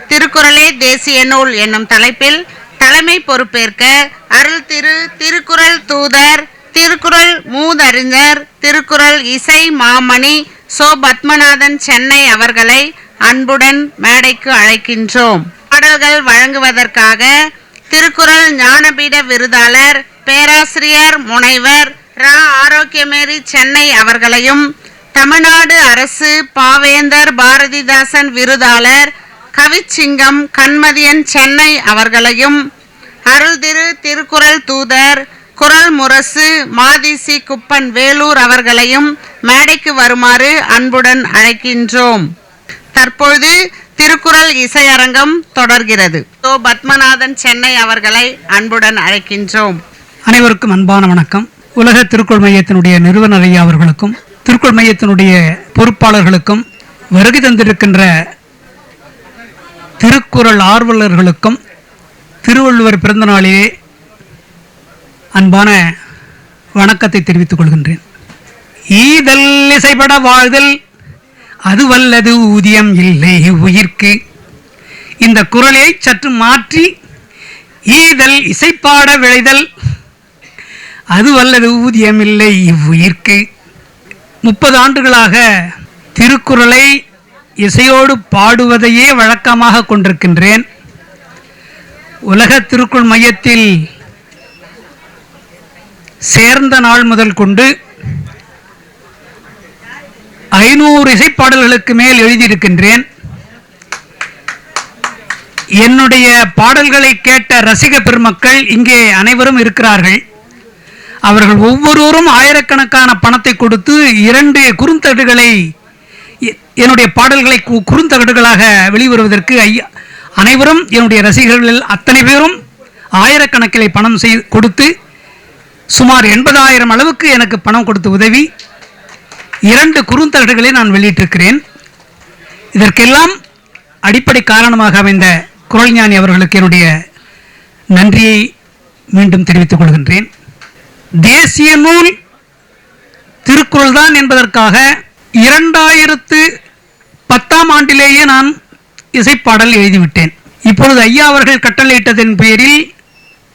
திருக்குறளே தேசிய நூல் என்னும் தலைப்பில் தலைமை பொறுப்பேற்க அருள் திருக்குறள் தூதர், திருக்குறள் மூதறிஞர், திருக்குறள் இசை மாமணி சோ. பத்மநாதன் சென்னை அவர்களை அன்புடன் மேடைக்கு அழைக்கின்றோம். பாடல்கள் வழங்குவதற்காக திருக்குறள் ஞானபீட விருதாளர் பேராசிரியர் முனைவர் ரா. ஆரோக்கியமேரி சென்னை அவர்களையும், தமிழ்நாடு அரசு பாவேந்தர் பாரதிதாசன் விருதாளர் கவிச்சிங்கம் கண்மதியன் சென்னை அவர்களையும், அருள் திருக்குறள் தூதர் குறள் முரசு மாதிசி குப்பன் வேலூர் அவர்களையும் மேடைக்கு வருமாறு அன்புடன் அழைக்கின்றோம். தற்பொழுது திருக்குறள் இசையரங்கம் தொடர்கிறது. சோ. பத்மநாதன் சென்னை அவர்களை அன்புடன் அழைக்கின்றோம். அனைவருக்கும் அன்பான வணக்கம். உலக திருக்குறள் மையத்தினுடைய நிறுவனர் ஐயா அவர்களுக்கும், திருக்குறள் மையத்தினுடைய பொறுப்பாளர்களுக்கும், வருகை தந்திருக்கின்ற திருக்குறள் ஆர்வலர்களுக்கும் திருவள்ளுவர் பிறந்த நாளிலே அன்பான வணக்கத்தை தெரிவித்துக் கொள்கின்றேன். ஈதல் இசைப்பட வாழ்தல் அது வல்லது ஊதியம் இல்லை உயிர்க்கு. இந்த குறளை சற்று மாற்றி ஈதல் இசைப்பாட விளைதல் அது வல்லது ஊதியம் இல்லை இவ்வுயிர்க்கு. 30 ஆண்டுகளாக திருக்குறளை இசையோடு பாடுவதையே வழக்கமாக கொண்டிருக்கின்றேன். உலக திருக்குறள் மையத்தில் சேர்ந்த நாள் முதல் கொண்டு 500 இசைப்பாடல்களுக்கு மேல் எழுதியிருக்கின்றேன். என்னுடைய பாடல்களை கேட்ட ரசிக பெருமக்கள் இங்கே அனைவரும் இருக்கிறார்கள். அவர்கள் ஒவ்வொருவரும் ஆயிரக்கணக்கான பணத்தை கொடுத்து 2 குறுந்தகடுகளை, என்னுடைய பாடல்களை குறுந்தகடுகளாக வெளிவருவதற்கு அனைவரும் என்னுடைய ரசிகர்கள் அத்தனை பேரும் ஆயிரக்கணக்கில் பணம் கொடுத்து சுமார் 80,000 அளவுக்கு எனக்கு பணம் கொடுத்து உதவி 2 குறுந்தகடுகளை நான் வெளியிட்டிருக்கிறேன். இதற்கெல்லாம் அடிப்படை காரணமாக அமைந்த குறள் ஞானி அவர்களுக்கு என்னுடைய நன்றியை மீண்டும் தெரிவித்துக் கொள்கின்றேன். தேசிய நூல் திருக்குறள் தான் என்பதற்காக 2010ஆம் ஆண்டிலேயே நான் இசைப்பாடல் எழுதிவிட்டேன். இப்பொழுது ஐயா அவர்கள் கட்டளையிட்டதன் பேரில்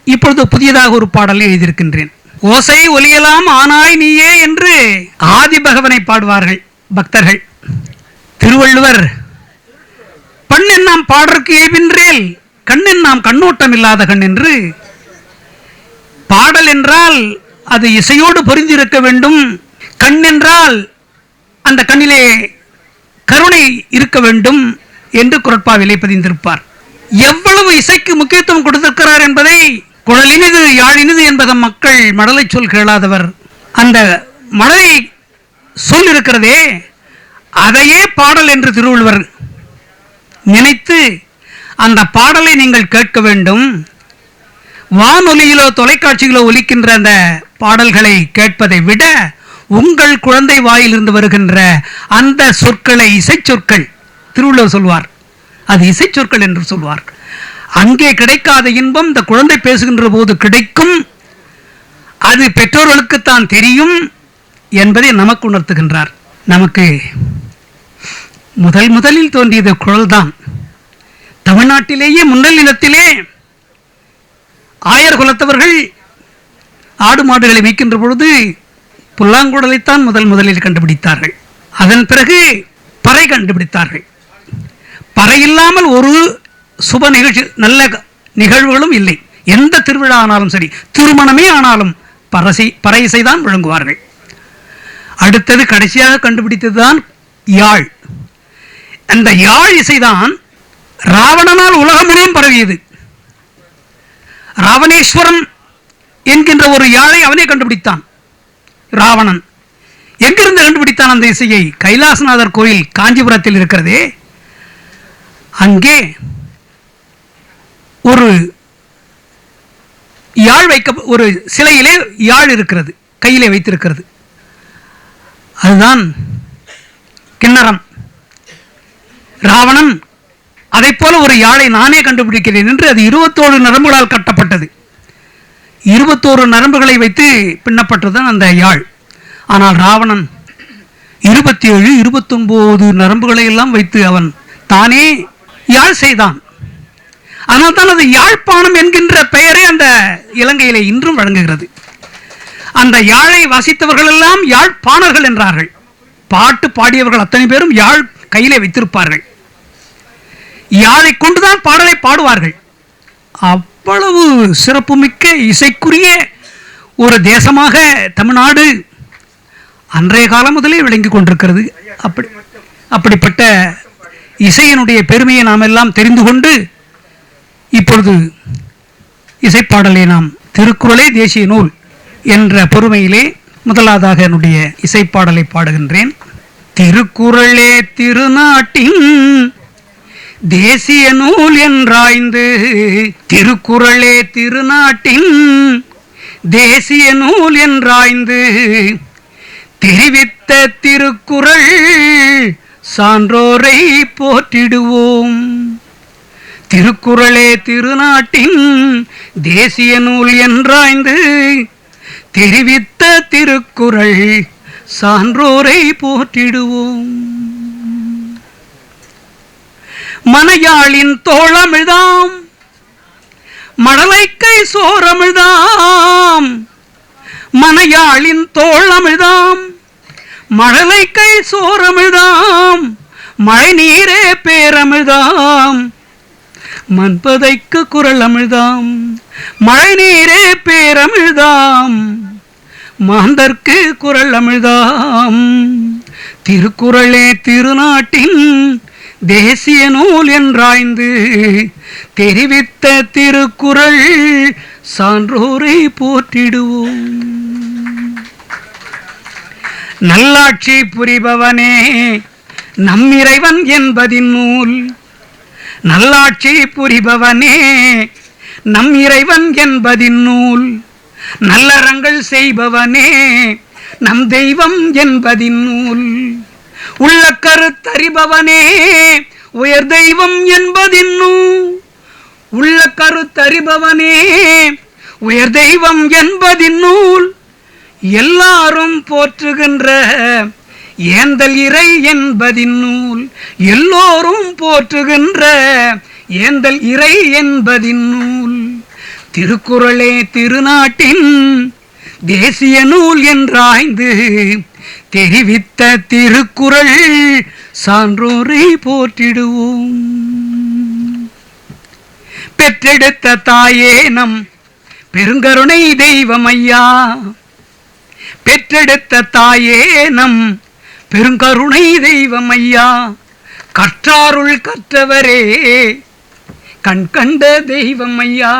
இப்பொழுது புதியதாக ஒரு பாடல் எழுதியிருக்கின்றேன். ஓசை ஒலியலாம் ஆனாய் நீயே என்று ஆதி பகவனை பாடுவார்கள் பக்தர்கள். திருவள்ளுவர் பண்ணென் நாம் பாடற்கு ஏவின்றேல் கண்ணென் நாம் கண்ணோட்டம் இல்லாத கண் என்று. பாடல் என்றால் அது இசையோடு பொருந்திருக்க வேண்டும். கண் என்றால் அந்த கண்ணிலே கருணை இருக்க வேண்டும் என்று குறட்பாவிலே பதிந்திருப்பார். எவ்வளவு இசைக்கு முக்கியத்துவம் கொடுத்திருக்கிறார் என்பதை குழலினிது யாழினிது என்பதை மக்கள் மடலை சொல் கேளாதவர். அந்த மடலை சொல் இருக்கிறதே அதையே பாடல் என்று திருவள்ளுவர் நினைத்து அந்த பாடலை நீங்கள் கேட்க வேண்டும். வானொலியிலோ தொலைக்காட்சியிலோ ஒலிக்கின்ற அந்த பாடல்களை கேட்பதை விட உங்கள் குழந்தை வாயிலிருந்து வருகின்ற அந்த சொற்களை இசை சொற்கள் திருவள்ளுவர் சொல்வார், அது இசை சொற்கள் என்று சொல்வார். அங்கே கிடைக்காத இன்பம் இந்த குழந்தை பேசுகின்ற போது கிடைக்கும். அது பெற்றோர்களுக்குத்தான் தெரியும் என்பதை நமக்கு உணர்த்துகின்றார். நமக்கு முதலில் தோன்றியது குறள் தான். தமிழ்நாட்டிலேயே முன்னல் நிலத்திலே ஆயர் குலத்தவர்கள் ஆடு மாடுகளை மேய்க்கின்ற பொழுது புல்லாங்குழலைத்தான் முதலில் கண்டுபிடித்தார்கள். அதன் பிறகு பறை கண்டுபிடித்தார்கள். பறை இல்லாமல் ஒரு சுப நிகழ்ச்சி நல்ல நிகழ்வுகளும் இல்லை. எந்த திருவிழா ஆனாலும் சரி, திருமணமே ஆனாலும் பறை இசைதான் வழங்குவார்கள். அடுத்தது கடைசியாக கண்டுபிடித்ததுதான் யாழ். அந்த யாழ் இசைதான் ராவணனால் உலகம் முழுவதும் பரவியது. ராவணேஸ்வரம் என்கின்ற ஒரு யாழை அவனே கண்டுபிடித்தான். ராவணன் எங்கிருந்து கண்டுபிடித்தான் அந்த இசையை? கைலாசநாதர் கோயில் காஞ்சிபுரத்தில் இருக்கிறதே, அங்கே ஒரு யாழ் ஒரு சிலையிலே யாழ் இருக்கிறது, கையிலே வைத்திருக்கிறது. அதுதான் கிண்ணறம். ராவணன் அதை போல ஒரு யாழை நானே கண்டுபிடிக்கிறேன் என்று அது 21 நரம்புகளால் கட்டப்பட்டது. 21 நரம்புகளை வைத்து பின்னப்பட்டதுதான் அந்த யாழ். ஆனால் ராவணன் 27 29 நரம்புகளை எல்லாம் வைத்து அவன் தானே யாழ் செய்தான். ஆனால் தான் அது யாழ்ப்பாணம் என்கின்ற பெயரை அந்த இலங்கையிலே இன்றும் வழங்குகிறது. அந்த யாழை வாசித்தவர்கள் எல்லாம் யாழ்ப்பாணர்கள் என்றார்கள். பாட்டு பாடியவர்கள் அத்தனை பேரும் யாழ் கையிலே வைத்திருப்பார்கள். யாழை கொண்டுதான் பாடலை பாடுவார்கள். அவ்வளவு சிறப்புமிக்க இசைக்குரிய ஒரு தேசமாக தமிழ்நாடு அன்றைய காலம் முதலே விளங்கி கொண்டிருக்கிறது. அப்படிப்பட்ட இசையினுடைய பெருமையை நாம் எல்லாம் தெரிந்து கொண்டு இப்பொழுது இசைப்பாடலை நாம் திருக்குறளே தேசிய நூல் என்ற பொறுமையிலே முதலாவதாக என்னுடைய இசைப்பாடலை பாடுகின்றேன். திருக்குறளே திருநாட்டின் தேசிய நூல் என்றாய்ந்து, திருக்குறளே திருநாட்டின் தேசிய நூல் என்றாய்ந்து, தெரிவித்த திருக்குறள் சான்றோரை போற்றிடுவோம். திருக்குறளே திருநாட்டின் தேசிய நூல் என்றாய்ந்து, தெரிவித்த திருக்குறள் சான்றோரை போற்றிடுவோம். மனையாளின் தோழமிழ்தாம் மடலைக்கை சோரமிழ்தாம், மனையாளின் தோழமிழ்தாம் மழலைக்கை சோரமிழ்தாம், மழை நீரே பேரமிழ்தாம், மன்பதைக்கு குரல் அமிழ்தாம், மழை நீரே பேரமிழ்தாம், மாந்தர்க்கு குரல் அமிழ்தாம். திருக்குறளே திருநாட்டின் தேசிய நூல் என்றாய்ந்து, தெரிவித்த திருக்குறள் சான்றோரை போற்றிடுவோம். நல்லாட்சி புரிபவனே நம்மிறைவன் என்பதின் நூல், நல்லாட்சி புரிபவனே நம் இறைவன் என்பதின் நூல், நல்லறங்கள் செய்பவனே நம் தெய்வம் என்பதின் நூல், உள்ள கருத்தறிபவனே உயர் தெய்வம் என்பதின் நூல், உள்ள கருத்தறிபவனே உயர் தெய்வம் என்பதின் நூல், எல்லாரும் போற்றுகின்ற ஏந்தல் இறை என்பதின் நூல், எல்லோரும் போற்றுகின்ற ஏந்தல் இறை என்பதின் நூல். திருக்குறளே திருநாட்டின் தேசிய நூல் என்றாய்ந்து, தெரிவித்த திருக்குறள் சான்றோரை போற்றிடுவோம். பெற்றெடுத்த தாயே நம் பெருங்கருணை தெய்வம் ஐயா, பெற்றெடுத்த தாயே நம் பெருங்கருணை தெய்வம் ஐயா, கற்றாருள் கற்றவரே கண் கண்ட தெய்வம் ஐயா,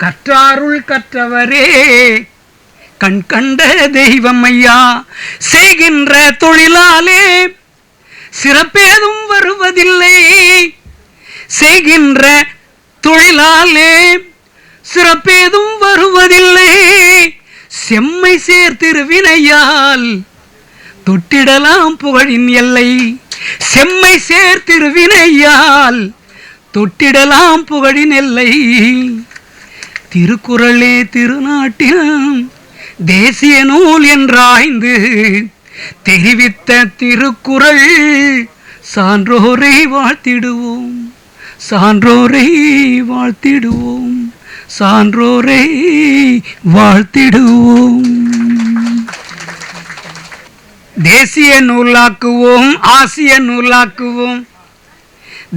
கற்றாருள் கற்றவரே கண் கண்ட தெய்வம் ஐயா. செய்கின்ற தொழிலாலே சிறப்பேதும் வருவதில்லை, செய்கின்ற தொழிலாலே சிறப்பேதும் வருவதில்லை, செம்மை சேர்த்திருவினையால் தொட்டிடலாம் புகழின் எல்லை, செம்மை சேர்த்திருவினையால் தொட்டிடலாம் புகழின் எல்லை. திருக்குறளே திருநாட்டின் தேசிய நூல் என்றாய்ந்து, தெரிவித்த திருக்குறள் சான்றோரை வாழ்த்திடுவோம், சான்றோரை வாழ்த்திடுவோம், சான்றோரை வாழ்த்திடுவோம். தேசிய நூலாக்குவோம் ஆசிய நூலாக்குவோம்,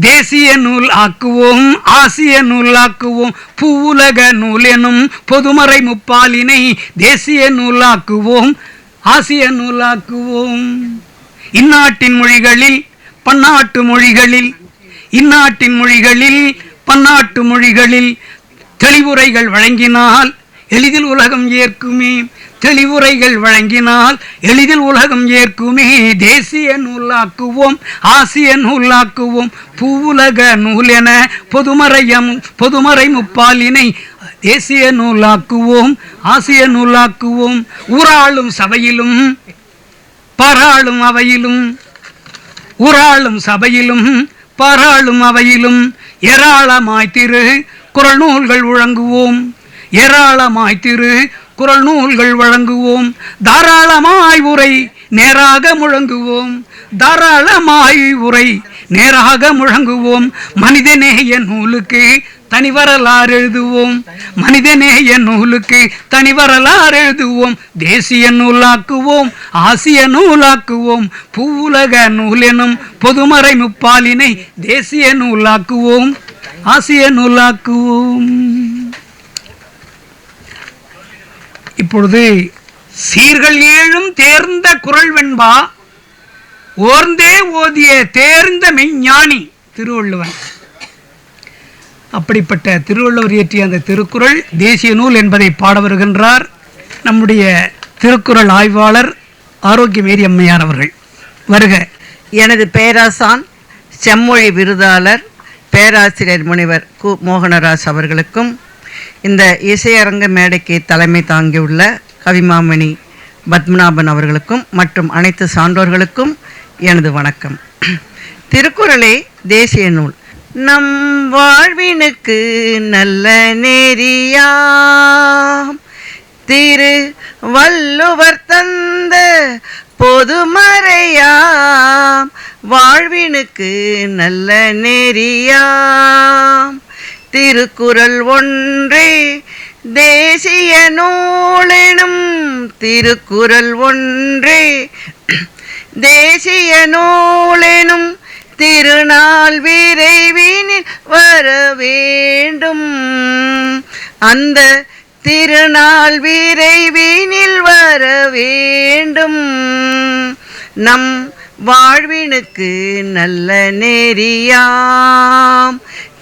தேசிய நூல் ஆக்குவோம் ஆசிய நூலாக்குவோம், பூவுலக நூல் எனும் பொதுமறை முப்பாலினை தேசிய நூலாக்குவோம் ஆசிய நூலாக்குவோம். இந்நாட்டின் மொழிகளில் பன்னாட்டு மொழிகளில், இந்நாட்டின் மொழிகளில் பன்னாட்டு மொழிகளில் தெளிவுரைகள் வழங்கினால் எளிதில் உலகம் ஏற்குமே, தெளிவுரைகள் வழங்கினால் எளிதில் உலகம் ஏற்குமே. தேசிய நூலாக்குவோம் ஆசிய நூலாக்குவோம், பூவுலக நூல் என பொதுமறை முப்பாலினை தேசிய நூலாக்குவோம் ஆசிய நூலாக்குவோம். ஊராளும் சபையிலும் பாராளும் அவையிலும், ஊராளும் சபையிலும் பாராளும் அவையிலும் ஏராளமாய் திரு குறள் நூல்கள் வழங்குவோம், ஏராளமாய் திரு குறள் நூல்கள் வழங்குவோம், தாராளமாய் உரை நேராக முழங்குவோம், தாராளமாய் உரை நேராக முழங்குவோம். மனிதநேய நூலுக்கு தனி வரலாறு எழுதுவோம், மனிதநேய நூலுக்கு தனி வரலாறு எழுதுவோம். தேசிய நூலாக்குவோம், ஆசிய நூலாக்குவோம், பூவுலக நூல் எனும் பொதுமறை முப்பாலினை தேசிய நூலாக்குவோம், ஆசிய நூலாக்குவோம். இப்பொழுது சீர்கள் ஏழும் தேர்ந்த குறள் வெண்பா ஓர்ந்தே ஓதிய தேர்ந்த மெய்ஞானி திருவள்ளுவன். அப்படிப்பட்ட திருவள்ளுவர் இயற்றிய அந்த திருக்குறள் தேசிய நூல் என்பதை பாட வருகின்றார் நம்முடைய திருக்குறள் ஆய்வாளர் ஆரோக்கியமேரி அம்மையார் அவர்கள். வருக. எனது பேராசான் செம்மொழி விருதாளர் பேராசிரியர் முனைவர் கு மோகனராஜ் அவர்களுக்கும் இந்த இசையரங்க மேடைக்கு தலைமை தாங்கியுள்ள கவிமாமணி பத்மநாபன் அவர்களுக்கும் மற்றும் அனைத்து சான்றோர்களுக்கும் எனது வணக்கம். திருக்குறளே தேசிய நூல், நம் வாழ்வினுக்கு நல்ல நெறியாம் திரு வள்ளுவர் தந்த பொதுமறையாம் வாழ்வினுக்கு நல்ல நெறியாம் திருக்குறள் ஒன்றே தேசிய நூலெனும் திருக்குறள் ஒன்றே தேசிய நூலெனும் திருநாள் விரைவினில் வர வேண்டும், அந்த திருநாள் விரைவினில் வர வேண்டும். நம் வாழ்வினுக்கு நல்ல நெறியாம்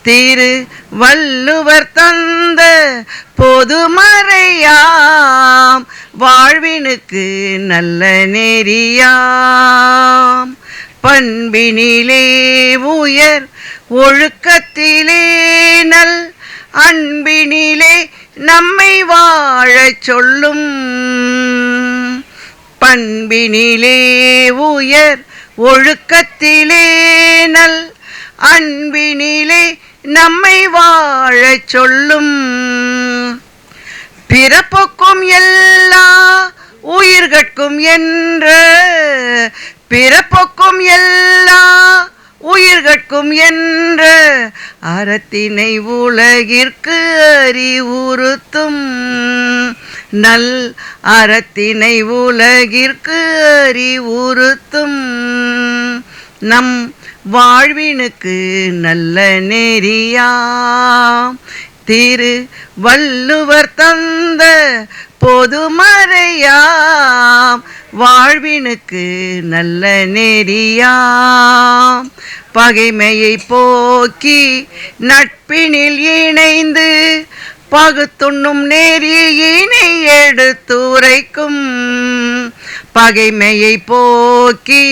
திரு வள்ளுவர் தந்த பொதுமறையாம் வாழ்வினுக்கு நல்ல நெறியாம் பண்பினிலே உயர் ஒழுக்கத்திலே நல் அன்பினிலே நம்மை வாழச் சொல்லும், பண்பினிலே உயர் ஒழுக்கத்திலே நல் அன்பினிலே நம்மை வாழச் சொல்லும். பிறப்புக்கும் எல்லா உயிர்கட்கும் என்ற பிறப்புக்கும் எல்லா உயிர்கட்கும் என்ற அறத்தினை உலகிற்கு அறிவுறுத்தும், நல் அறத்தினை உலகிற்கு அறிவுறுத்தும். நம் வாழ்வினுக்கு நல்ல நெறியாம் திரு வள்ளுவர் தந்த பொதுமறையாம் வாழ்வினுக்கு நல்ல நெறியாம் பகைமையை போக்கி நட்பினில் இணைந்து பகுத்துண்ணும் நெறியினை எடுத்துரைக்கும், பகைமையை போக்கி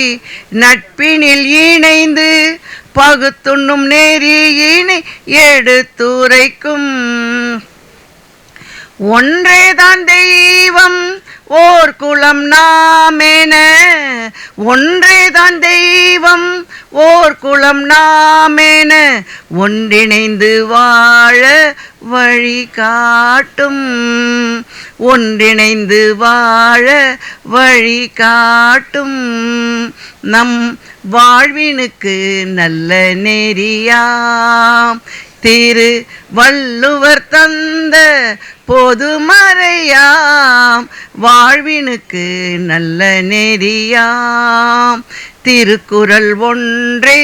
நட்பினில் இணைந்து பகுத்துண்ணும் நெறியினை எடுத்துரைக்கும். ஒன்றேதான் தெய்வம் ஓர் குலம் நாமென, ஒன்றேதான் தெய்வம் ஓர் குலம் நாமென ஒன்றிணைந்து வாழ வழி காட்டும், ஒன்றிணைந்து வாழ வழி காட்டும். நம் வாழ்வினுக்கு நல்ல நெறியாம் திரு வள்ளுவர் தந்த பொதுமறையாம் வாழ்வினுக்கு நல்ல நெறியாம் திருக்குறள் ஒன்றே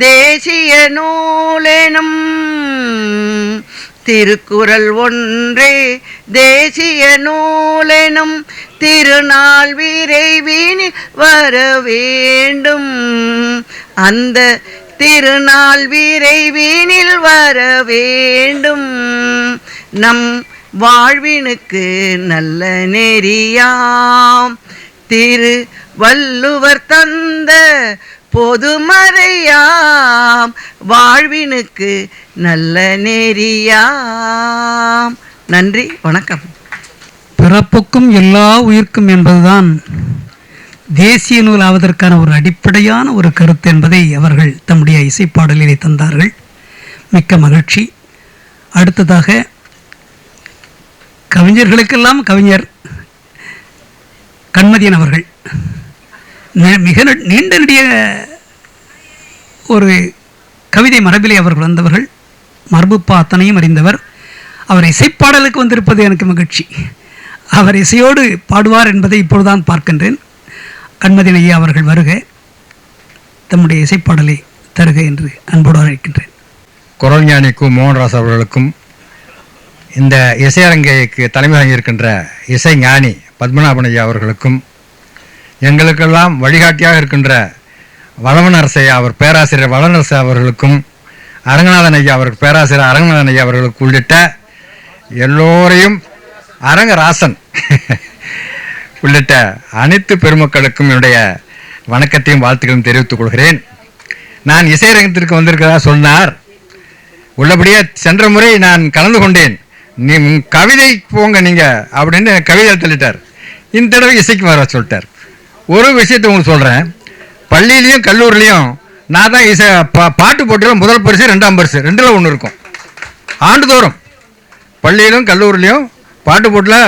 தேசிய நூலெனும் திருக்குறள் ஒன்றே தேசிய நூலெனும் திருநாள் விரைவினில் வர வேண்டும், அந்த திருநாள் விரைவினில் வர வேண்டும். நம் வாழ்வினுக்கு நல்ல நெறியாம் திரு வள்ளுவர் தந்த பொதுமறையாம் வாழ்வினுக்கு நல்ல நெறியாம். நன்றி, வணக்கம். பிறப்புக்கும் எல்லா உயிர்க்கும் என்பதுதான் தேசிய நூல் ஆவதற்கான ஒரு அடிப்படையான ஒரு கருத்து என்பதை அவர்கள் தம்முடைய இசைப்பாடலிலே தந்தார்கள். மிக்க மகிழ்ச்சி. அடுத்ததாக கவிஞர்களுக்கெல்லாம் கவிஞர் கண்மதியன் அவர்கள் மிக நீண்ட நெடிய ஒரு கவிதை மரபிலே அவர்கள் வந்தவர்கள். மரபுப்பா அத்தனையும் அறிந்தவர். அவர் இசைப்பாடலுக்கு வந்திருப்பது எனக்கு மகிழ்ச்சி. அவர் இசையோடு பாடுவார் என்பதை இப்பொழுதுதான் பார்க்கின்றேன். கண்மதியன் ஐயா அவர்கள் வருக, தம்முடைய இசைப்பாடலை தருக என்று அன்போடு அழைக்கின்றேன். குரல் ஞானி கு மோகன்ராஜ் அவர்களுக்கும், இந்த இசையரங்கைக்கு தலைமை இருக்கின்ற இசை ஞானி பத்மநாபன் ஐயா அவர்களுக்கும், எங்களுக்கெல்லாம் வழிகாட்டியாக இருக்கின்ற வளவனரசு ஐயா அவர் பேராசிரியர் வளவனரசு அவர்களுக்கும், அரங்கநாதன் ஐயா அவர்கள் பேராசிரியர் அரங்கநாதன் ஐயா அவர்களுக்கு உள்ளிட்ட எல்லோரையும், அரங்கராசன் உள்ளிட்ட அனைத்து பெருமக்களுக்கும் என்னுடைய வணக்கத்தையும் வாழ்த்துக்களையும் தெரிவித்துக் கொள்கிறேன். நான் இசையரங்கத்திற்கு வந்திருக்கிறதா சொன்னார். உள்ளபடியே சென்ற முறை நான் கலந்து கொண்டேன். நீ கவிதை போங்க நீங்கள் அப்படின்னு கவிதை தள்ளிட்டார். இந்த தடவை இசைக்கு வர சொல்லிட்டார். ஒரு விஷயத்தை உங்களுக்கு சொல்கிறேன். பள்ளியிலையும் கல்லூரிலையும் நான் தான் இசை பாட்டு போட்டியில் முதல் பரிசு 2ஆம் பரிசு 2ல் 1 இருக்கும். ஆண்டுதோறும் பள்ளியிலும் கல்லூரிலையும் பாட்டு போட்டில்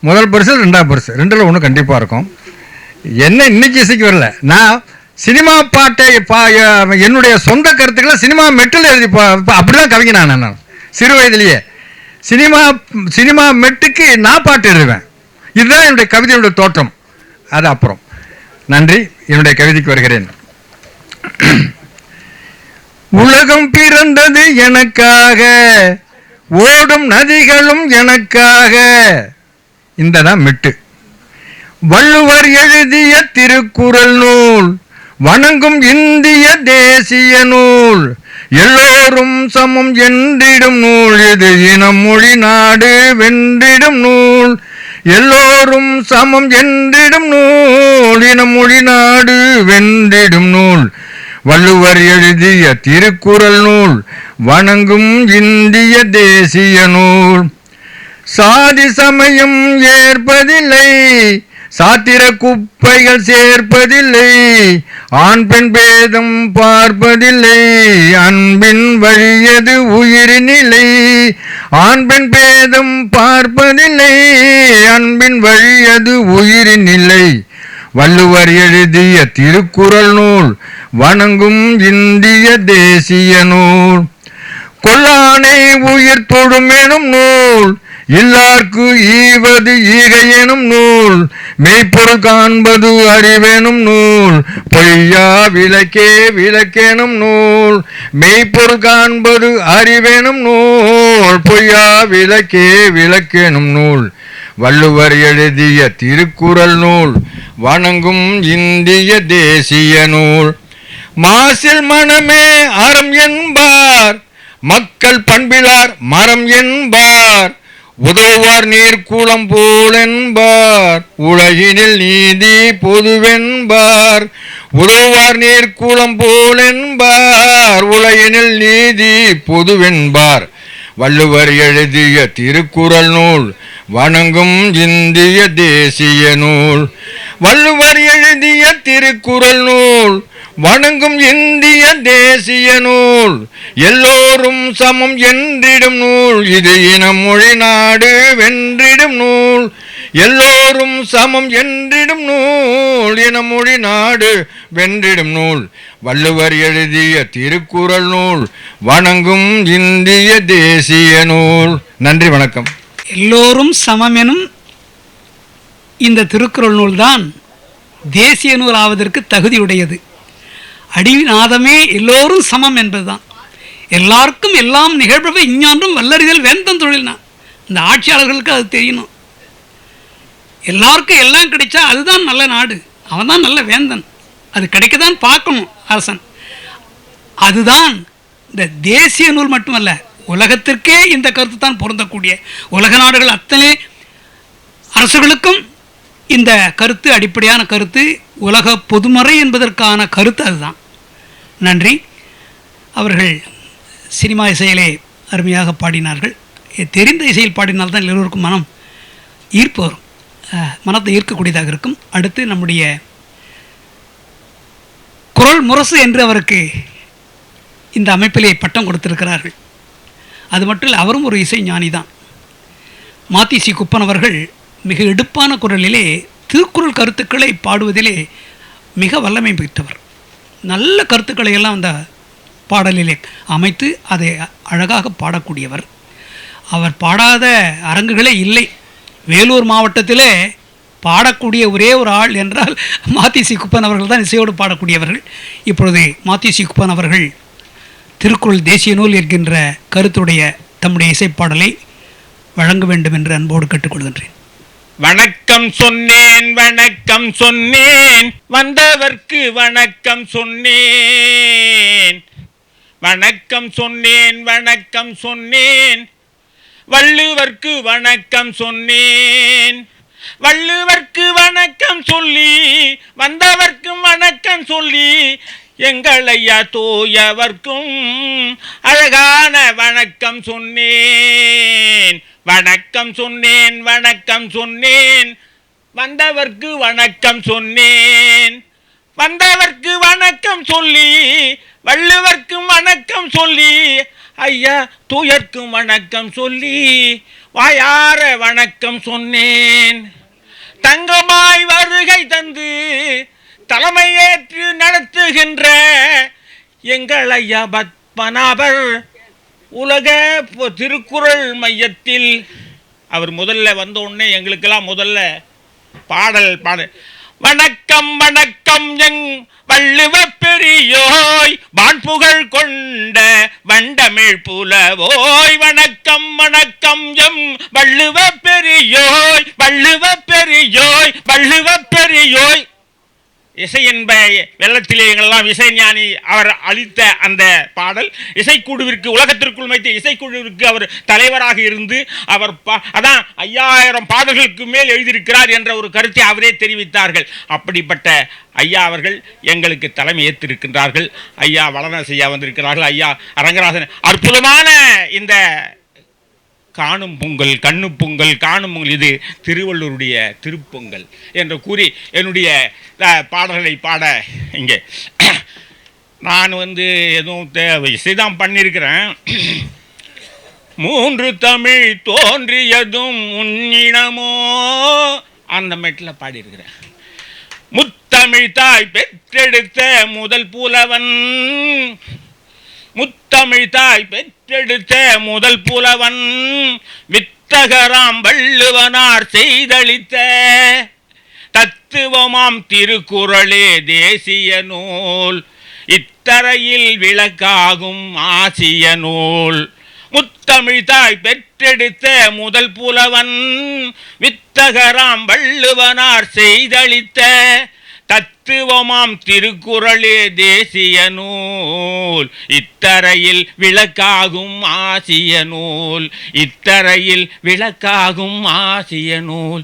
முதல் பரிசு 2ஆம் பரிசு 2ல் 1 கண்டிப்பாக இருக்கும். என்ன இன்னைக்கு இசைக்கு வரல. நான் சினிமா பாட்டை என்னுடைய சொந்த கருத்துக்களை சினிமா மெட்டில் எழுதி அப்படிலாம் கவிஞனான நான் சிறு வயதிலேயே சினிமா மெட்டுக்கு நான் பாட்டு எழுதுவேன். இதுதான் என்னுடைய கவிதையுடைய தோற்றம். அது அப்புறம் நன்றி. என்னுடைய கவிதைக்கு வருகிறேன். உலகம் பிறந்தது எனக்காக, ஓடும் நதிகளும் எனக்காக. இந்த தான் மெட்டு. வள்ளுவர் எழுதிய திருக்குறள் நூல், வணங்கும் இந்திய தேசிய நூல், எல்லோரும் சமம் என்றிடும் நூல், இது இனம் மொழி நாடு வென்றிடும் நூல். எல்லோரும் சமம் என்றிடும் நூல், இனம் மொழி நாடு வென்றிடும் நூல். வள்ளுவர் எழுதிய திருக்குறள் நூல், வணங்கும் இந்திய தேசிய நூல். சாதி சமயம் ஏற்பதில்லை, சாத்திர குப்பைகள் சேர்ப்பதில்லை, ஆண் பெண் பேதம் பார்ப்பதில்லை, அன்பின் வழியது உயிரினிலை. ஆண் பெண் பேதம் பார்ப்பதில்லை, அன்பின் வழியது உயிரினிலை. வள்ளுவர் எழுதிய திருக்குறள் நூல், வணங்கும் இந்திய தேசிய நூல். கொல்லானை உயிர் தொடும் எனும் நூல், இல்லார்க்கு ஈவது ஈகை எனும் நூல். மெய்ப்பொருள் காண்பது அறிவெனும் நூல், பொய்யா விளக்கே விளக்கெனும் நூல். மெய்ப்பொருள் காண்பது அறிவெனும் நூல், பொய்யா விளக்கே விளக்கெனும் நூல். வள்ளுவர் எழுதிய திருக்குறள் நூல், வணங்கும் இந்திய தேசிய நூல். மாசில் மனமே அறம் என்பார், மக்கள் பண்பிலார் மரம் என்பார். உதவுவார் நீர்க்குளம் போல் என்பார், உலகினில் நீதி பொதுவென்பார். உதவுவார் நீர்க்குளம் போல் என்பார், உலகினில் நீதி பொதுவென்பார். வள்ளுவர் எழுதிய திருக்குறள் நூல், வணங்கும் இந்திய தேசிய நூல். வள்ளுவர் எழுதிய திருக்குறள் நூல், வணங்கும் இந்திய தேசிய நூல். எல்லோரும் சமம் என்றிடும் நூல், இது இனம் மொழி நாடு வென்றிடும் நூல். எல்லோரும் சமம் என்றிடும் நூல், இனம் மொழி நாடு வென்றிடும் நூல். வள்ளுவர் எழுதிய திருக்குறள் நூல், வணங்கும் இந்திய தேசிய நூல். நன்றி, வணக்கம். எல்லோரும் சமம் எனும் இந்த திருக்குறள் நூல்தான் தேசிய நூல் ஆவதற்கு தகுதியுடையது. அடிநாதமே எல்லோரும் சமம் என்பதுதான். எல்லாருக்கும் எல்லாம் நிகழ்வை இஞ்ஞான்றும் வல்லறிதல் வேந்தன் தொழில்னா, இந்த ஆட்சியாளர்களுக்கு அது தெரியணும். எல்லாருக்கும் எல்லாம் கிடைச்சா அதுதான் நல்ல நாடு, அவன் தான் நல்ல வேந்தன். அது கிடைக்கதான் பார்க்கணும் அரசன். அதுதான் இந்த தேசிய நூல் மட்டுமல்ல, உலகத்திற்கே இந்த கருத்து தான் பொருந்தக்கூடிய. உலக நாடுகள் அத்தனை அரசுகளுக்கும் இந்த கருத்து அடிப்படையான கருத்து. உலக பொதுமறை என்பதற்கான கருத்து அதுதான். நன்றி. அவர்கள் சினிமா இசையிலே அருமையாக பாடினார்கள். தெரிந்த இசையில் பாடினால்தான் எல்லோருக்கும் மனம் ஈர்ப்பு வரும், மனத்தை ஈர்க்கக்கூடியதாக இருக்கும். அடுத்து நம்முடைய குரல் முரசு என்று அவருக்கு இந்த அமைப்பிலே பட்டம் கொடுத்திருக்கிறார்கள். அது மட்டும் இல்லை, அவரும் ஒரு இசை ஞானி தான். மாத்திசி குப்பன் அவர்கள் மிக எடுப்பான குரலிலே திருக்குறள் கருத்துக்களை பாடுவதிலே மிக வல்லமை பெற்றவர். நல்ல கருத்துக்களை எல்லாம் அந்த பாடலிலே அமைத்து அதை அழகாக பாடக்கூடியவர். அவர் பாடாத அரங்குகளே இல்லை. வேலூர் மாவட்டத்திலே பாடக்கூடிய ஒரே ஒரு ஆள் என்றால் மாத்திசி குப்பன் அவர்கள் தான் இசையோடு பாடக்கூடியவர்கள். இப்பொழுது மாத்திசி குப்பன் அவர்கள் திருக்குறள் தேசிய நூல் என்கின்ற கருத்துடைய தம்முடைய இசைப்பாடலை வழங்க வேண்டும் என்று அன்போடு கேட்டுக்கொள்கின்றேன். வணக்கம் சொன்னேன் வணக்கம் சொன்னேன், வந்தவர்க்கு வணக்கம் சொன்னேன். வணக்கம் சொன்னேன் வணக்கம் சொன்னேன், வள்ளுவர்க்கு வணக்கம் சொன்னேன். வள்ளுவர்க்கு வணக்கம் சொல்லி வந்தவர்க்கும் வணக்கம் சொல்லி, எங்கள் ஐயா தூயவர்க்கும் அழகான வணக்கம் சொன்னேன். வணக்கம் சொன்னேன் வணக்கம் சொன்னேன், வந்தவர்க்கு வணக்கம் சொன்னேன். வந்தவர்க்கு வணக்கம் சொல்லி வள்ளுவர்க்கும் வணக்கம் சொல்லி, ஐயா தூயர்க்கும் வணக்கம் சொல்லி வாயார வணக்கம் சொன்னேன். தங்கமாய் வருகை தந்து தலைமையேற்று நடத்துகின்ற எங்கள் ஐயா பத்மநாபர் உலக திருக்குறள் மையத்தில் அவர் முதல்ல வந்த உடனே எங்களுக்கெல்லாம் முதல்ல பாடல் வணக்கம் வணக்கம் எங் வள்ளுவ பெரியோய், வான்புகழ் கொண்ட வண்டமிழ் புலவோய். வணக்கம் வணக்கம் எம் வள்ளுவ பெரியோய், வள்ளுவ பெரியோய், வள்ளுவ பெரியோய். இசை என்ப வெள்ளத்திலே எங்களெல்லாம் இசைஞானி அவர் அளித்த அந்த பாடல் இசைக்குழுவிற்கு, உலகத்திற்குள் வைத்த இசைக்குழுவிற்கு அவர் தலைவராக இருந்து அவர் அதான் 5000 பாடல்களுக்கு மேல் எழுதியிருக்கிறார் என்ற ஒரு கருத்தை அவரே தெரிவித்தார்கள். அப்படிப்பட்ட ஐயா அவர்கள் எங்களுக்கு தலைமை ஏற்றிருக்கின்றார்கள். ஐயா வளர்ன செய்ய வந்திருக்கிறார்கள். ஐயா அரங்கராசன் அற்புதமான இந்த காணும் பொங்கல், கண்ணு பொங்கல், காணும் பொங்கல், இது திருவள்ளுவருடைய திருப்பொங்கல் என்று கூறி என்னுடைய பாடல்களை பாட இங்கே நான் எதுவும் இசைதான் பண்ணியிருக்கிறேன். 3 தமிழ் தோன்றியதும் உன்னிடமோ அந்த மெட்டில் பாடியிருக்கிறேன். முத்தமிழ் தாய் பெற்றெடுத்த முதல் புலவன், முத்தமிழ் தாய் பெற்றெடுத்த முதல் புலவன், வித்தகராம் வள்ளுவனார் செய்தளித்த தத்துவமாம் திருக்குறளே தேசிய நூல், இத்தரையில் விளக்காகும் ஆசிய நூல். முத்தமிழ் தாய் பெற்றெடுத்த முதல் புலவன், வித்தகராம் வள்ளுவனார் செய்தளித்த தத்துவமாம் திருக்குறளே தேசிய நூல், இத்தரையில் விளக்காகும் ஆசிய நூல், இத்தரையில் விளக்காகும் ஆசிய நூல்.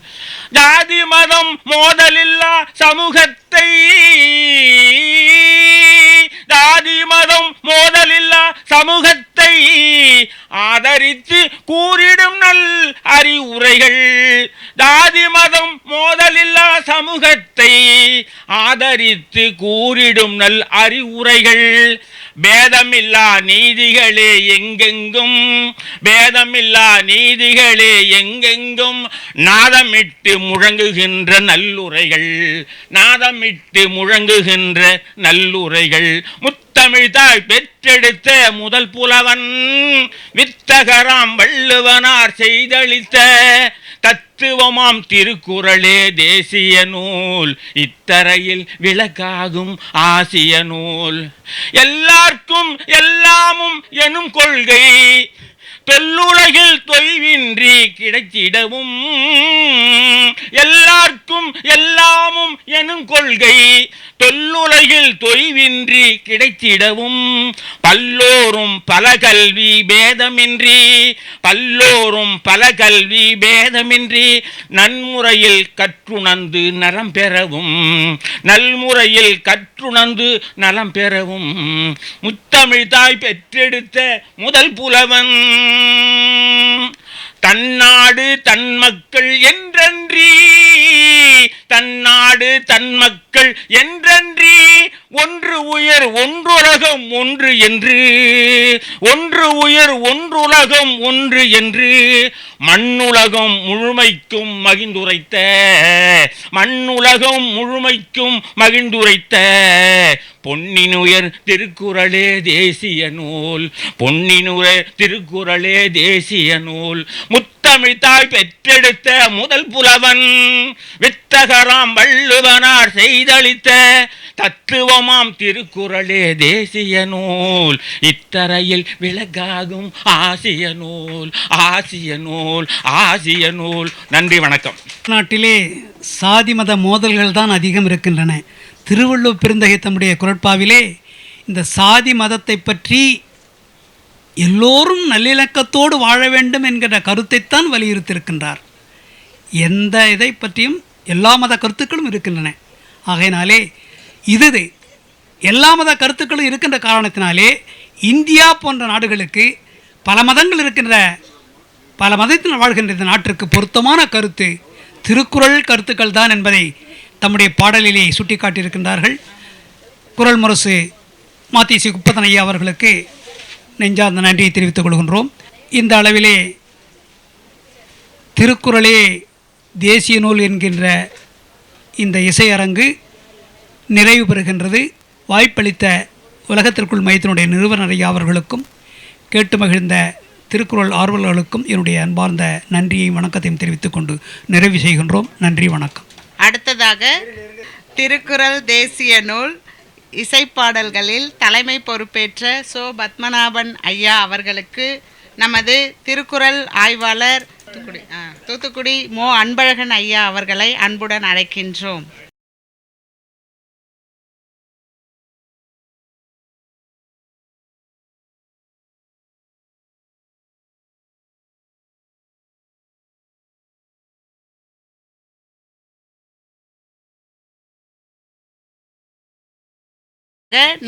ஜாதி மதம் மோதலில்லா சமூகத்தை, ஜாதி மதம் மோதலில்லா சமூகத்தை ஆதரித்து கூறிடும் நல் அறிவுரைகள். ஜாதி மதம் மோதலில்லா சமூகத்தை ஆதரித்து கூறிடும் நல் அறிவுரைகள். பேதமில்லா நீதிகளே எங்கெங்கும், பேதமில்லா நீதிகளே எங்கெங்கும் நாதமிட்டு முழங்குகின்ற நல்லுரைகள், நாதமிட்டு முழங்குகின்ற நல்லுரைகள். முத்தமிழ் தாய் பெற்றெடுத்த முதல் புலவன், வித்தகராம் வள்ளுவனார் செய்தளித்த தத்துவமாம் திருக்குறளே தேசிய நூல், இத்தரையில் விளக்காகும் ஆசிய நூல். எல்லார்க்கும் எல்லாமும் எனும் கொள்கை தொல்லுலகில் தொய்வின்றி கிடைத்திடவும், எல்லார்க்கும் எல்லாமும் எனும் கொள்கை தொல்லுலகில் தொய்வின்றி கிடைத்திடவும், பல்லோரும் பல கல்வி பேதமின்றி, பல்லோரும் பல கல்வி பேதமின்றி நன்முறையில் கற்றுணர்ந்து நலம் பெறவும், நல்முறையில் கற்றுணர்ந்து நலம் பெறவும். முத்தமிழ் தாய் பெற்றெடுத்த முதல் புலவன், தன்னாடு தன் மக்கள் என்றன்றி, தன்னாடு தன் மக்கள் என்றன்றி ஒன்று உயர் ஒன்றுலகம் ஒன்று என்று, ஒன்று உயர் ஒன்றுலகம் ஒன்று என்று மண்ணுலகம் முழுமைக்கும் மகிழ்ந்துரைத்த, மண்ணுலகம் முழுமைக்கும் மகிழ்ந்துரைத்த பொன்னினுயர் திருக்குறளே தேசிய நூல், பொன்னினுயர் திருக்குறளே தேசிய நூல். முத்தமிழ்த்தாய் பெற்றெடுத்த முதல் புலவன் வித்தகராம் வள்ளுவனார் செய்தளித்த தத்துவமாம் திருக்குறளே தேசிய நூல். இத்தரையில் விளக்காகும் ஆசிய நூல், ஆசிய நூல், ஆசிய நூல். நன்றி, வணக்கம். நாட்டிலே சாதி மத மோதல்கள் தான் அதிகம் இருக்கின்றன. திருவள்ளுவர் பெருந்தகை தம்முடைய குறட்பாவிலே இந்த சாதி மதத்தை பற்றி எல்லோரும் நல்லிணக்கத்தோடு வாழ வேண்டும் என்கிற கருத்தைத்தான் வலியுறுத்தியிருக்கின்றார். எந்த இதை பற்றியும் எல்லா மத கருத்துக்களும் இருக்கின்றன. ஆகையினாலே இது எல்லா மத கருத்துக்களும் இருக்கின்ற காரணத்தினாலே இந்தியா போன்ற நாடுகளுக்கு பல மதங்கள் இருக்கின்ற, பல மதத்தில் வாழ்கின்ற இந்த நாட்டிற்கு பொருத்தமான கருத்து திருக்குறள் கருத்துக்கள் தான் என்பதை தம்முடைய பாடலிலே சுட்டிக்காட்டியிருக்கின்றார்கள். குறள் முரசு மாத்திசி குப்பத்தன் ஐயா அவர்களுக்கு நெஞ்சார்ந்த நன்றியை தெரிவித்துக் கொள்கின்றோம். இந்த அளவிலே திருக்குறளே தேசிய நூல் என்கின்ற இந்த இசையரங்கு நிறைவு பெறுகின்றது. வாய்ப்பளித்த உலகத்திற்குள் மையத்தினுடைய நிறுவனர் ஐயா அவர்களுக்கும் கேட்டு மகிழ்ந்த திருக்குறள் ஆர்வலர்களுக்கும் என்னுடைய அன்பார்ந்த நன்றியையும் வணக்கத்தையும் தெரிவித்துக் கொண்டு நிறைவு செய்கின்றோம். நன்றி, வணக்கம். அடுத்ததாக திருக்குறள் தேசிய நூல் இசைப்பாடல்களில் தலைமை பொறுப்பேற்ற சோ பத்மநாபன் ஐயா அவர்களுக்கு நமது திருக்குறள் ஆய்வாளர் தூத்துக்குடி மோ அன்பழகன் ஐயா அவர்களை அன்புடன் அழைக்கின்றோம்.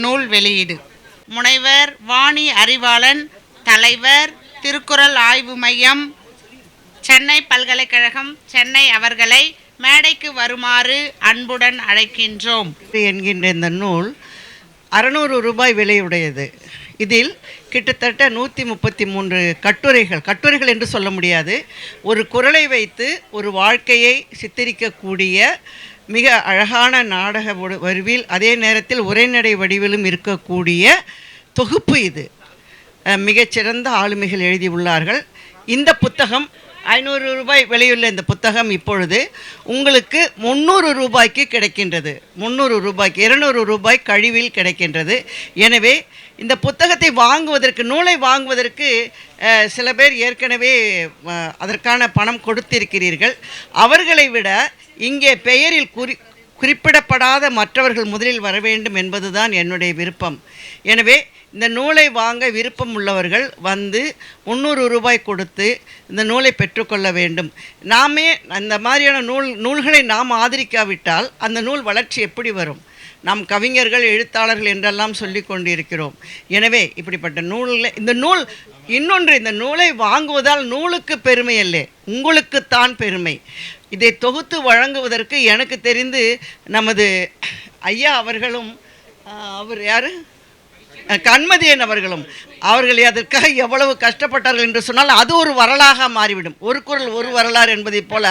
நூல் வெளியீடு. முனைவர் வாணி அறிவாளன், தலைவர், திருக்குறள் ஆய்வு மையம், சென்னை பல்கலைக்கழகம், சென்னை அவர்களை மேடைக்கு வருமாறு அன்புடன் அழைக்கின்றோம். என்கின்ற இந்த நூல் 600 ரூபாய் விலையுடையது. இதில் கிட்டத்தட்ட 133 கட்டுரைகள் என்று சொல்ல முடியாது, ஒரு குறளை வைத்து ஒரு வாழ்க்கையை சித்தரிக்கக்கூடிய மிக அழகான நாடக வடிவில், அதே நேரத்தில் உரைநடை வடிவிலும் இருக்கக்கூடிய தொகுப்பு இது. மிகச்சிறந்த ஆளுமைகள் எழுதியுள்ளார்கள். இந்த புத்தகம் 500 ரூபாய் விலையுள்ள இந்த புத்தகம் இப்பொழுது உங்களுக்கு 300 ரூபாய்க்கு கிடைக்கின்றது. 300 ரூபாய்க்கு 200 ரூபாய் கழிவில் கிடைக்கின்றது. எனவே இந்த புத்தகத்தை வாங்குவதற்கு, நூலை வாங்குவதற்கு சில பேர் ஏற்கனவே அதற்கான பணம் கொடுத்திருக்கிறீர்கள். அவர்களை விட இங்கே பெயரில் குறிப்பிடப்படாத மற்றவர்கள் முதலில் வர வேண்டும் என்பதுதான் என்னுடைய விருப்பம். எனவே இந்த நூலை வாங்க விருப்பம் உள்ளவர்கள் வந்து 300 ரூபாய் கொடுத்து இந்த நூலை பெற்றுக்கொள்ள வேண்டும். நாமே அந்த மாதிரியான நூல்களை நாம் ஆதரிக்காவிட்டால் அந்த நூல் வளர்ச்சி எப்படி வரும்? நாம் கவிஞர்கள், எழுத்தாளர்கள் என்றெல்லாம் சொல்லி கொண்டிருக்கிறோம். எனவே இப்படிப்பட்ட நூலில் இந்த நூல் இன்னொன்று, இந்த நூலை வாங்குவதால் நூலுக்கு பெருமை அல்ல, உங்களுக்குத்தான் பெருமை. இதை தொகுத்து வழங்குவதற்கு எனக்கு தெரிந்து நமது ஐயா அவர்களும், அவர் யார், கண்மதியன் அவர்கள் அதற்காக எவ்வளவு கஷ்டப்பட்டார்கள் என்று சொன்னால் அது ஒரு வரலாக மாறிவிடும். ஒரு குறள் ஒரு வரலாறு என்பதைப் போல,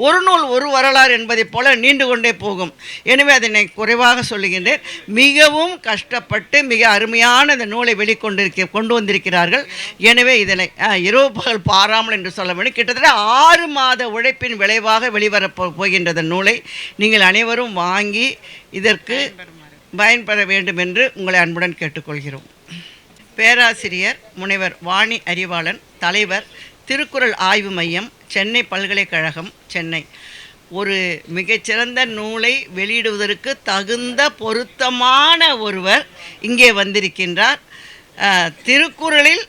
ஒரு நூல் ஒரு வரலாறு என்பதைப் போல நீண்டு கொண்டே போகும். எனவே அதனை குறைவாக சொல்லுகின்றேன். மிகவும் கஷ்டப்பட்டு மிக அருமையான இந்த நூலை கொண்டு வந்திருக்கிறார்கள். எனவே இதனை இரவு பகல் பாராமல் என்று சொல்ல வேண்டும். கிட்டத்தட்ட 6 மாத உழைப்பின் விளைவாக வெளிவரப் போகின்ற நூலை நீங்கள் அனைவரும் வாங்கி இதற்கு பயன்பெற வேண்டும் என்று உங்களை அன்புடன் கேட்டுக்கொள்கிறோம். பேராசிரியர் முனைவர் வாணி அறிவாளன், தலைவர், திருக்குறள் ஆய்வு மையம், சென்னை பல்கலைக்கழகம், சென்னை. ஒரு மிகச்சிறந்த நூலை வெளியிடுவதற்கு தகுந்த பொருத்தமான ஒருவர் இங்கே வந்திருக்கின்றார். திருக்குறளில்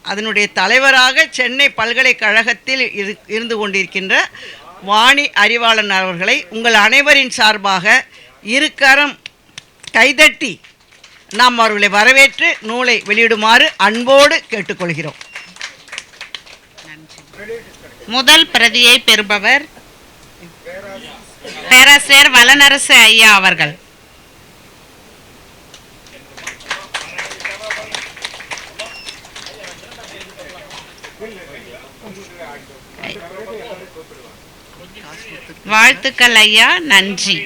அதனுடைய தலைவராக சென்னை பல்கலைக்கழகத்தில் இருந்து கொண்டிருக்கின்ற வாணி அறிவாளன் அவர்களை உங்கள் அனைவரின் சார்பாக இருக்கரம் கைதட்டி நாம் அவர்களை வரவேற்று நூலை வெளியிடுமாறு அன்போடு கேட்டுக்கொள்கிறோம். முதல் பிரதியை பெறுபவர் பேராசிரியர் வளனரசு ஐயா அவர்கள். வாழ்த்துக்கள் ஐயா, நன்றி.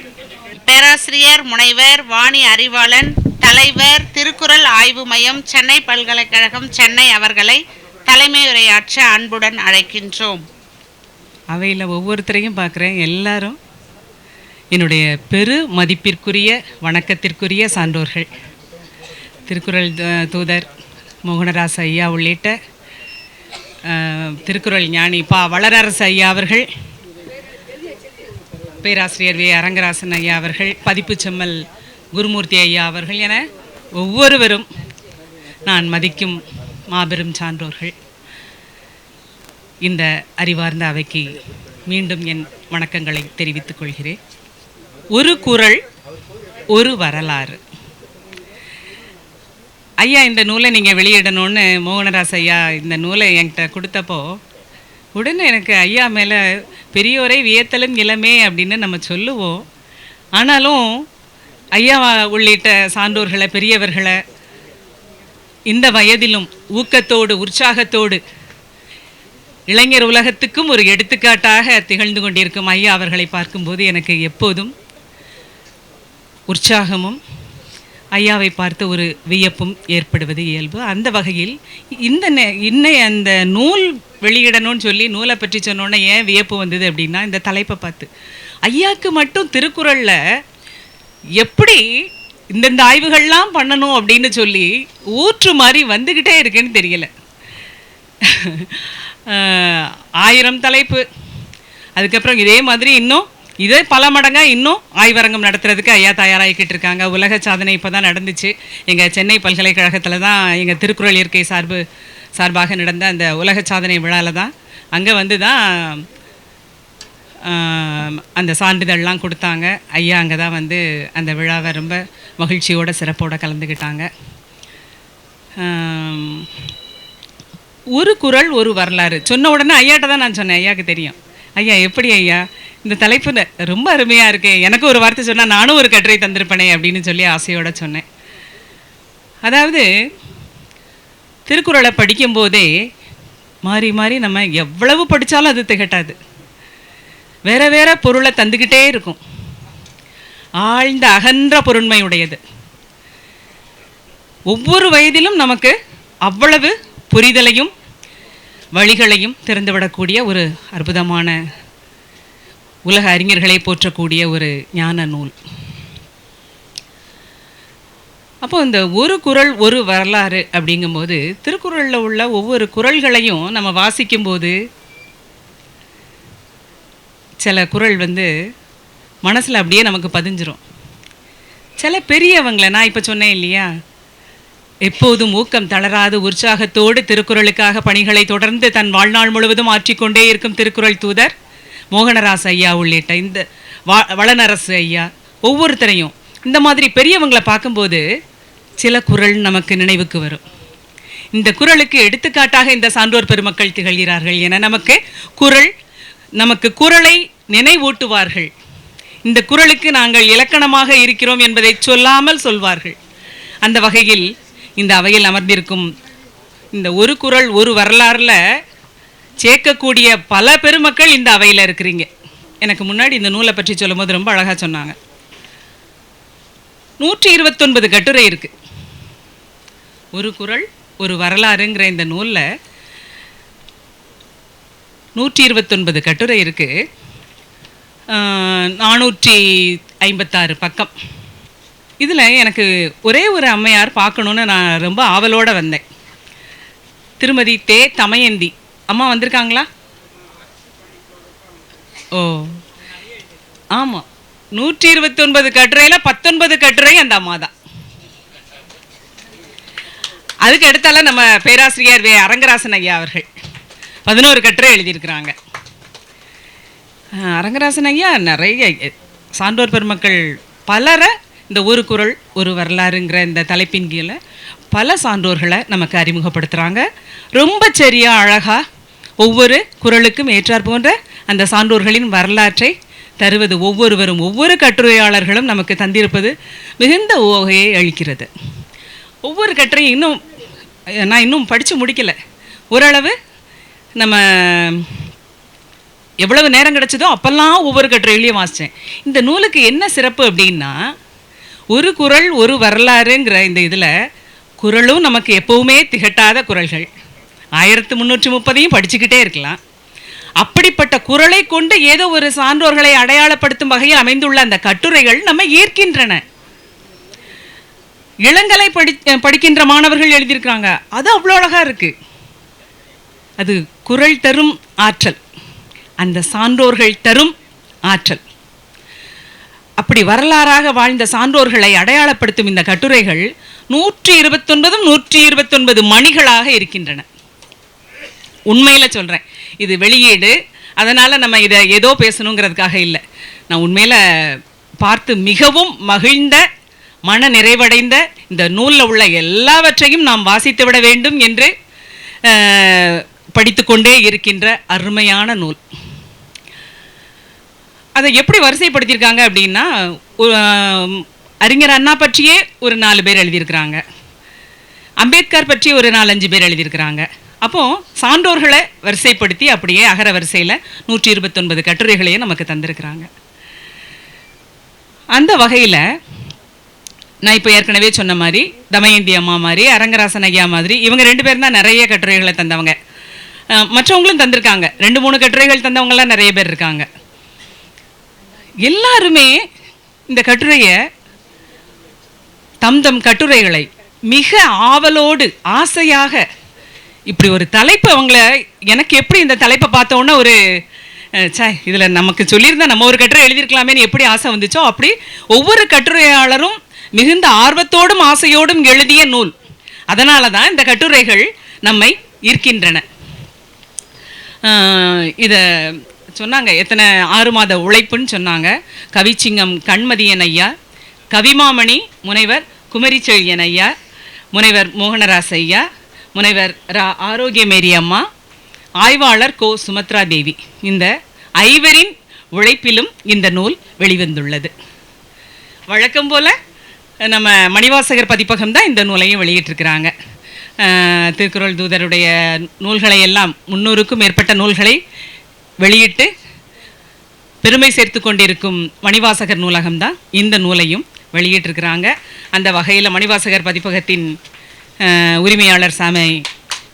பேராசிரியர் முனைவர் வாணி அறிவாளன், தலைவர், திருக்குறள் ஆய்வு மையம், சென்னை பல்கலைக்கழகம், சென்னை அவர்களை தலைமை உரையாற்ற அன்புடன் அழைக்கின்றோம். அவையில் ஒவ்வொருத்தரையும் பார்க்குறேன். எல்லாரும் என்னுடைய பெரு மதிப்பிற்குரிய வணக்கத்திற்குரிய சான்றோர்கள். திருக்குறள் தூதர் மோகனராச ஐயா உள்ளிட்ட திருக்குறள் ஞானி வளரரசு ஐயா அவர்கள், பேராசிரியர் வே அரங்கராசன் ஐயா அவர்கள், பதிப்பு செம்மல் குருமூர்த்தி ஐயா அவர்கள் என ஒவ்வொருவரும் நான் மதிக்கும் மாபெரும் சான்றோர்கள். இந்த அறிவார்ந்த அவைக்கு மீண்டும் என் வணக்கங்களை தெரிவித்துக் கொள்கிறேன். ஒரு குறள் ஒரு வரலாறு. ஐயா இந்த நூலை நீங்கள் வெளியிடணும்னு மோகனராஸ் ஐயா இந்த நூலை என்கிட்ட கொடுத்தப்போ உடனே எனக்கு ஐயா மேலே பெரியோரை வியத்தலும் இளமே அப்படின்னு நம்ம சொல்லுவோம். ஆனாலும் ஐயா உள்ளிட்ட சான்றோர்களை, பெரியவர்களை இந்த வயதிலும் ஊக்கத்தோடு உற்சாகத்தோடு இளைஞர் உலகத்துக்கும் ஒரு எடுத்துக்காட்டாக திகழ்ந்து கொண்டிருக்கும் ஐயா அவர்களை பார்க்கும்போது எனக்கு எப்போதும் உற்சாகமும் ஐயாவை பார்த்து ஒரு வியப்பும் ஏற்படுவது இயல்பு. அந்த வகையில் இன்னை அந்த நூல் வெளியிடணும்னு சொல்லி நூலை பற்றி சொன்னோன்னே ஏன் வியப்பு வந்தது அப்படின்னா, இந்த தலைப்பை பார்த்து ஐயாவுக்கு மட்டும் திருக்குறளில் எப்படி இந்தந்த ஆய்வுகள்லாம் பண்ணணும் அப்படின்னு சொல்லி ஊற்று மாதிரி வந்துக்கிட்டே இருக்குன்னு தெரியல. 1000 தலைப்பு, அதுக்கப்புறம் இதே மாதிரி இன்னும் இதே பல மடங்காக இன்னும் ஆய்வரங்கம் நடத்துறதுக்கு ஐயா தயாராகிக்கிட்டு இருக்காங்க. உலக சாதனை இப்போ தான் நடந்துச்சு. எங்கள் சென்னை பல்கலைக்கழகத்தில் தான் எங்கள் திருக்குறள் இயற்கை சார்பாக நடந்த அந்த உலக சாதனை விழாவில் தான் அங்கே வந்து தான் அந்த சான்றிதழ்லாம் கொடுத்தாங்க. ஐயா அங்கே தான் வந்து அந்த விழாவை ரொம்ப மகிழ்ச்சியோட சிறப்போடு கலந்துக்கிட்டாங்க. ஒரு குறள் ஒரு வரலாறு சொன்ன உடனே ஐயாட்ட தான் நான் சொன்னேன். ஐயாவுக்கு தெரியும். ஐயா எப்படி ஐயா இந்த தலைப்பு ரொம்ப அருமையாக இருக்கு, எனக்கு ஒரு வார்த்தை சொன்னால் நானும் ஒரு கட்டுரை தந்திருப்பேனே அப்படின்னு சொல்லி ஆசையோடு சொன்னேன். அதாவது திருக்குறளை படிக்கும்போதே மாறி மாறி நம்ம எவ்வளவு படித்தாலும் அது திகட்டாது. வேற வேற பொருளை தந்துக்கிட்டே இருக்கும். ஆழ்ந்த அகன்ற பொருண்மை உடையது. ஒவ்வொரு வயதிலும் நமக்கு அவ்வளவு புரிதலையும் வழிகளையும் திறந்துவிடக்கூடிய ஒரு அற்புதமான, உலக அறிஞர்களை போற்றக்கூடிய ஒரு ஞான நூல். அப்போ இந்த ஒரு குறள் ஒரு வரலாறு அப்படிங்கும்போது திருக்குறளில் உள்ள ஒவ்வொரு குறள்களையும் நம்ம வாசிக்கும்போது சில குறள் வந்து மனசில் அப்படியே நமக்கு பதிஞ்சிரும். சில பெரியவங்களை நான் இப்போ சொன்னேன் இல்லையா, எப்போதும் ஊக்கம் தளராது உற்சாகத்தோடு திருக்குறளுக்காக பணிகளை தொடர்ந்து தன் வாழ்நாள் முழுவதும் ஆற்றிக்கொண்டே இருக்கும் திருக்குறள் தூதர் மோகனராச ஐயா உள்ளிட்ட இந்த வளனரசு ஐயா ஒவ்வொருத்தரையும் இந்த மாதிரி பெரியவங்களை பார்க்கும்போது சில குறள் நமக்கு நினைவுக்கு வரும். இந்த குறளுக்கு எடுத்துக்காட்டாக இந்த சான்றோர் பெருமக்கள் திகழ்கிறார்கள் என நமக்கு குறளை நினைவூட்டுவார்கள். இந்த குறளுக்கு நாங்கள் இலக்கணமாக இருக்கிறோம் என்பதை சொல்லாமல் சொல்வார்கள். அந்த வகையில் இந்த அவையில் அமர்ந்திருக்கும் இந்த ஒரு குறள் ஒரு வரலாறில் சேர்க்கக்கூடிய பல பெருமக்கள் இந்த அவையில் இருக்கிறீங்க. எனக்கு முன்னாடி இந்த நூலை பற்றி சொல்லும் போது ரொம்ப அழகாக சொன்னாங்க. 129 கட்டுரை இருக்கு. ஒரு குறள் ஒரு வரலாறுங்கிற இந்த நூலில் 129 கட்டுரை இருக்கு. 456 பக்கம். இதில் எனக்கு ஒரே ஒரு அம்மையார் பார்க்கணுன்னு நான் ரொம்ப ஆவலோடு வந்தேன். திருமதி தே தமயந்தி அம்மா வந்திருக்காங்களா? ஓ ஆமாம், 129 கட்டுரையில் 19 கட்டுரை அந்த அம்மா தான். அதுக்கு அடுத்தால நம்ம பேராசிரியர் வே அரங்கராசன் ஐயா அவர்கள் 11 கட்டுரை எழுதியிருக்கிறாங்க. அரங்கராசன் ஐயா நிறைய சான்றோர் பெருமக்கள் பலரை இந்த ஒரு குறள் ஒரு வரலாறுங்கிற இந்த தலைப்பின் கீழே பல சான்றோர்களை நமக்கு அறிமுகப்படுத்துகிறாங்க. ரொம்ப சரியாக அழகாக ஒவ்வொரு குறளுக்கும் ஏற்றார் போன்ற அந்த சான்றோர்களின் வரலாற்றை தருவது ஒவ்வொருவரும் ஒவ்வொரு கட்டுரையாளர்களும் நமக்கு தந்திருப்பது மிகுந்த ஊகையை அளிக்கிறது. ஒவ்வொரு கட்டுரையும் நான் இன்னும் படித்து முடிக்கலை. ஓரளவு நம்ம எவ்வளவு நேரம் கிடைச்சதோ அப்பெல்லாம் ஒவ்வொரு கட்டுரைகளையும் வாசித்தேன். இந்த நூலுக்கு என்ன சிறப்பு அப்படின்னா, ஒரு குறள் ஒரு வரலாறுங்கிற இந்த இதில் குறளும் நமக்கு எப்பவுமே திகட்டாத குறள்கள் 1330 படிச்சுக்கிட்டே இருக்கலாம். அப்படிப்பட்ட குறளை கொண்டு ஏதோ ஒரு சான்றோர்களை அடையாளப்படுத்தும் வகையில் அமைந்துள்ள அந்த கட்டுரைகள் நம்ம ஈர்க்கின்றன. இளங்கலை படிக்கின்ற மாணவர்கள் எழுதியிருக்கிறாங்க, அது அவ்வளோ அழகா இருக்கு. அது குறள் தரும் ஆற்றல், அந்த சான்றோர்கள் தரும் ஆற்றல். அப்படி வரலாறாக வாழ்ந்த சான்றோர்களை அடையாளப்படுத்தும் இந்த கட்டுரைகள் 129 மணிகளாக இருக்கின்றன. உண்மையில சொல்றேன், இது வெளியீடு, அதனால நம்ம இதை ஏதோ பேசணுங்கிறதுக்காக இல்லை. நான் உண்மையில பார்த்து மிகவும் மகிழ்ந்த, மன நிறைவடைந்த, இந்த நூலில் உள்ள எல்லாவற்றையும் நாம் வாசித்து விட வேண்டும் என்று படித்துக்கொண்டே இருக்கின்ற அருமையான நூல். அதை எப்படி வரிசைப்படுத்தியிருக்காங்க அப்படின்னா, அறிஞர் அண்ணா பற்றியே ஒரு 4 பேர் எழுதியிருக்கிறாங்க, அம்பேத்கர் பற்றி ஒரு 4-5 பேர் எழுதியிருக்கிறாங்க. அப்போது சான்றோர்களை வரிசைப்படுத்தி அப்படியே அகர வரிசையில் 129 கட்டுரைகளையும் நமக்கு தந்திருக்கிறாங்க. அந்த வகையில் நான் இப்போ ஏற்கனவே சொன்ன மாதிரி தமயந்தி அம்மா மாதிரி, அரங்கராசன் ஐயா மாதிரி, இவங்க 2 பேர் தான் நிறைய கட்டுரைகளை தந்தவங்க. மற்றவங்களும் தந்திருக்காங்க, 2-3 கட்டுரைகள் தந்தவங்களாம் நிறைய பேர் இருக்காங்க. எல்லாருமே இந்த கட்டுரையை, தம் கட்டுரைகளை மிக ஆவலோடு ஆசையாக, இப்படி ஒரு தலைப்பு அவங்கள, எனக்கு எப்படி இந்த தலைப்பை பார்த்தோன்னா ஒரு இதில் நமக்கு சொல்லியிருந்தா நம்ம ஒரு கட்டுரை எழுதியிருக்கலாமேன்னு எப்படி ஆசை வந்துச்சோ, அப்படி ஒவ்வொரு கட்டுரையாளரும் மிகுந்த ஆர்வத்தோடும் ஆசையோடும் எழுதிய நூல். அதனால தான் இந்த கட்டுரைகள் நம்மை ஈர்க்கின்றன. இதை சொன்னாங்க, எத்தனை 6 மாத உழைப்புன்னு சொன்னாங்க. கவிச்சிங்கம் கண்மதியன் ஐயா, கவிமாமணி முனைவர் குமரிச்செழியன் ஐயா, முனைவர் மோகனராஸ் ஐயா, முனைவர் ஆரோக்கியமேரி அம்மா, ஆய்வாளர் கோ சுமத்ரா தேவி, இந்த 5 உழைப்பிலும் இந்த நூல் வெளிவந்துள்ளது. வழக்கம் போல் நம்ம மணிவாசகர் பதிப்பகம் தான் இந்த நூலையும் வெளியிட்டிருக்கிறாங்க. திருக்குறள் தூதருடைய நூல்களை எல்லாம் 300க்கும் மேற்பட்ட நூல்களை வெளியிட்டு பெருமை சேர்த்து கொண்டிருக்கும் மணிவாசகர் நூலகம்தான் இந்த நூலையும் வெளியிட்டிருக்கிறாங்க. அந்த வகையில் மணிவாசகர் பதிப்பகத்தின் உரிமையாளர் சாமை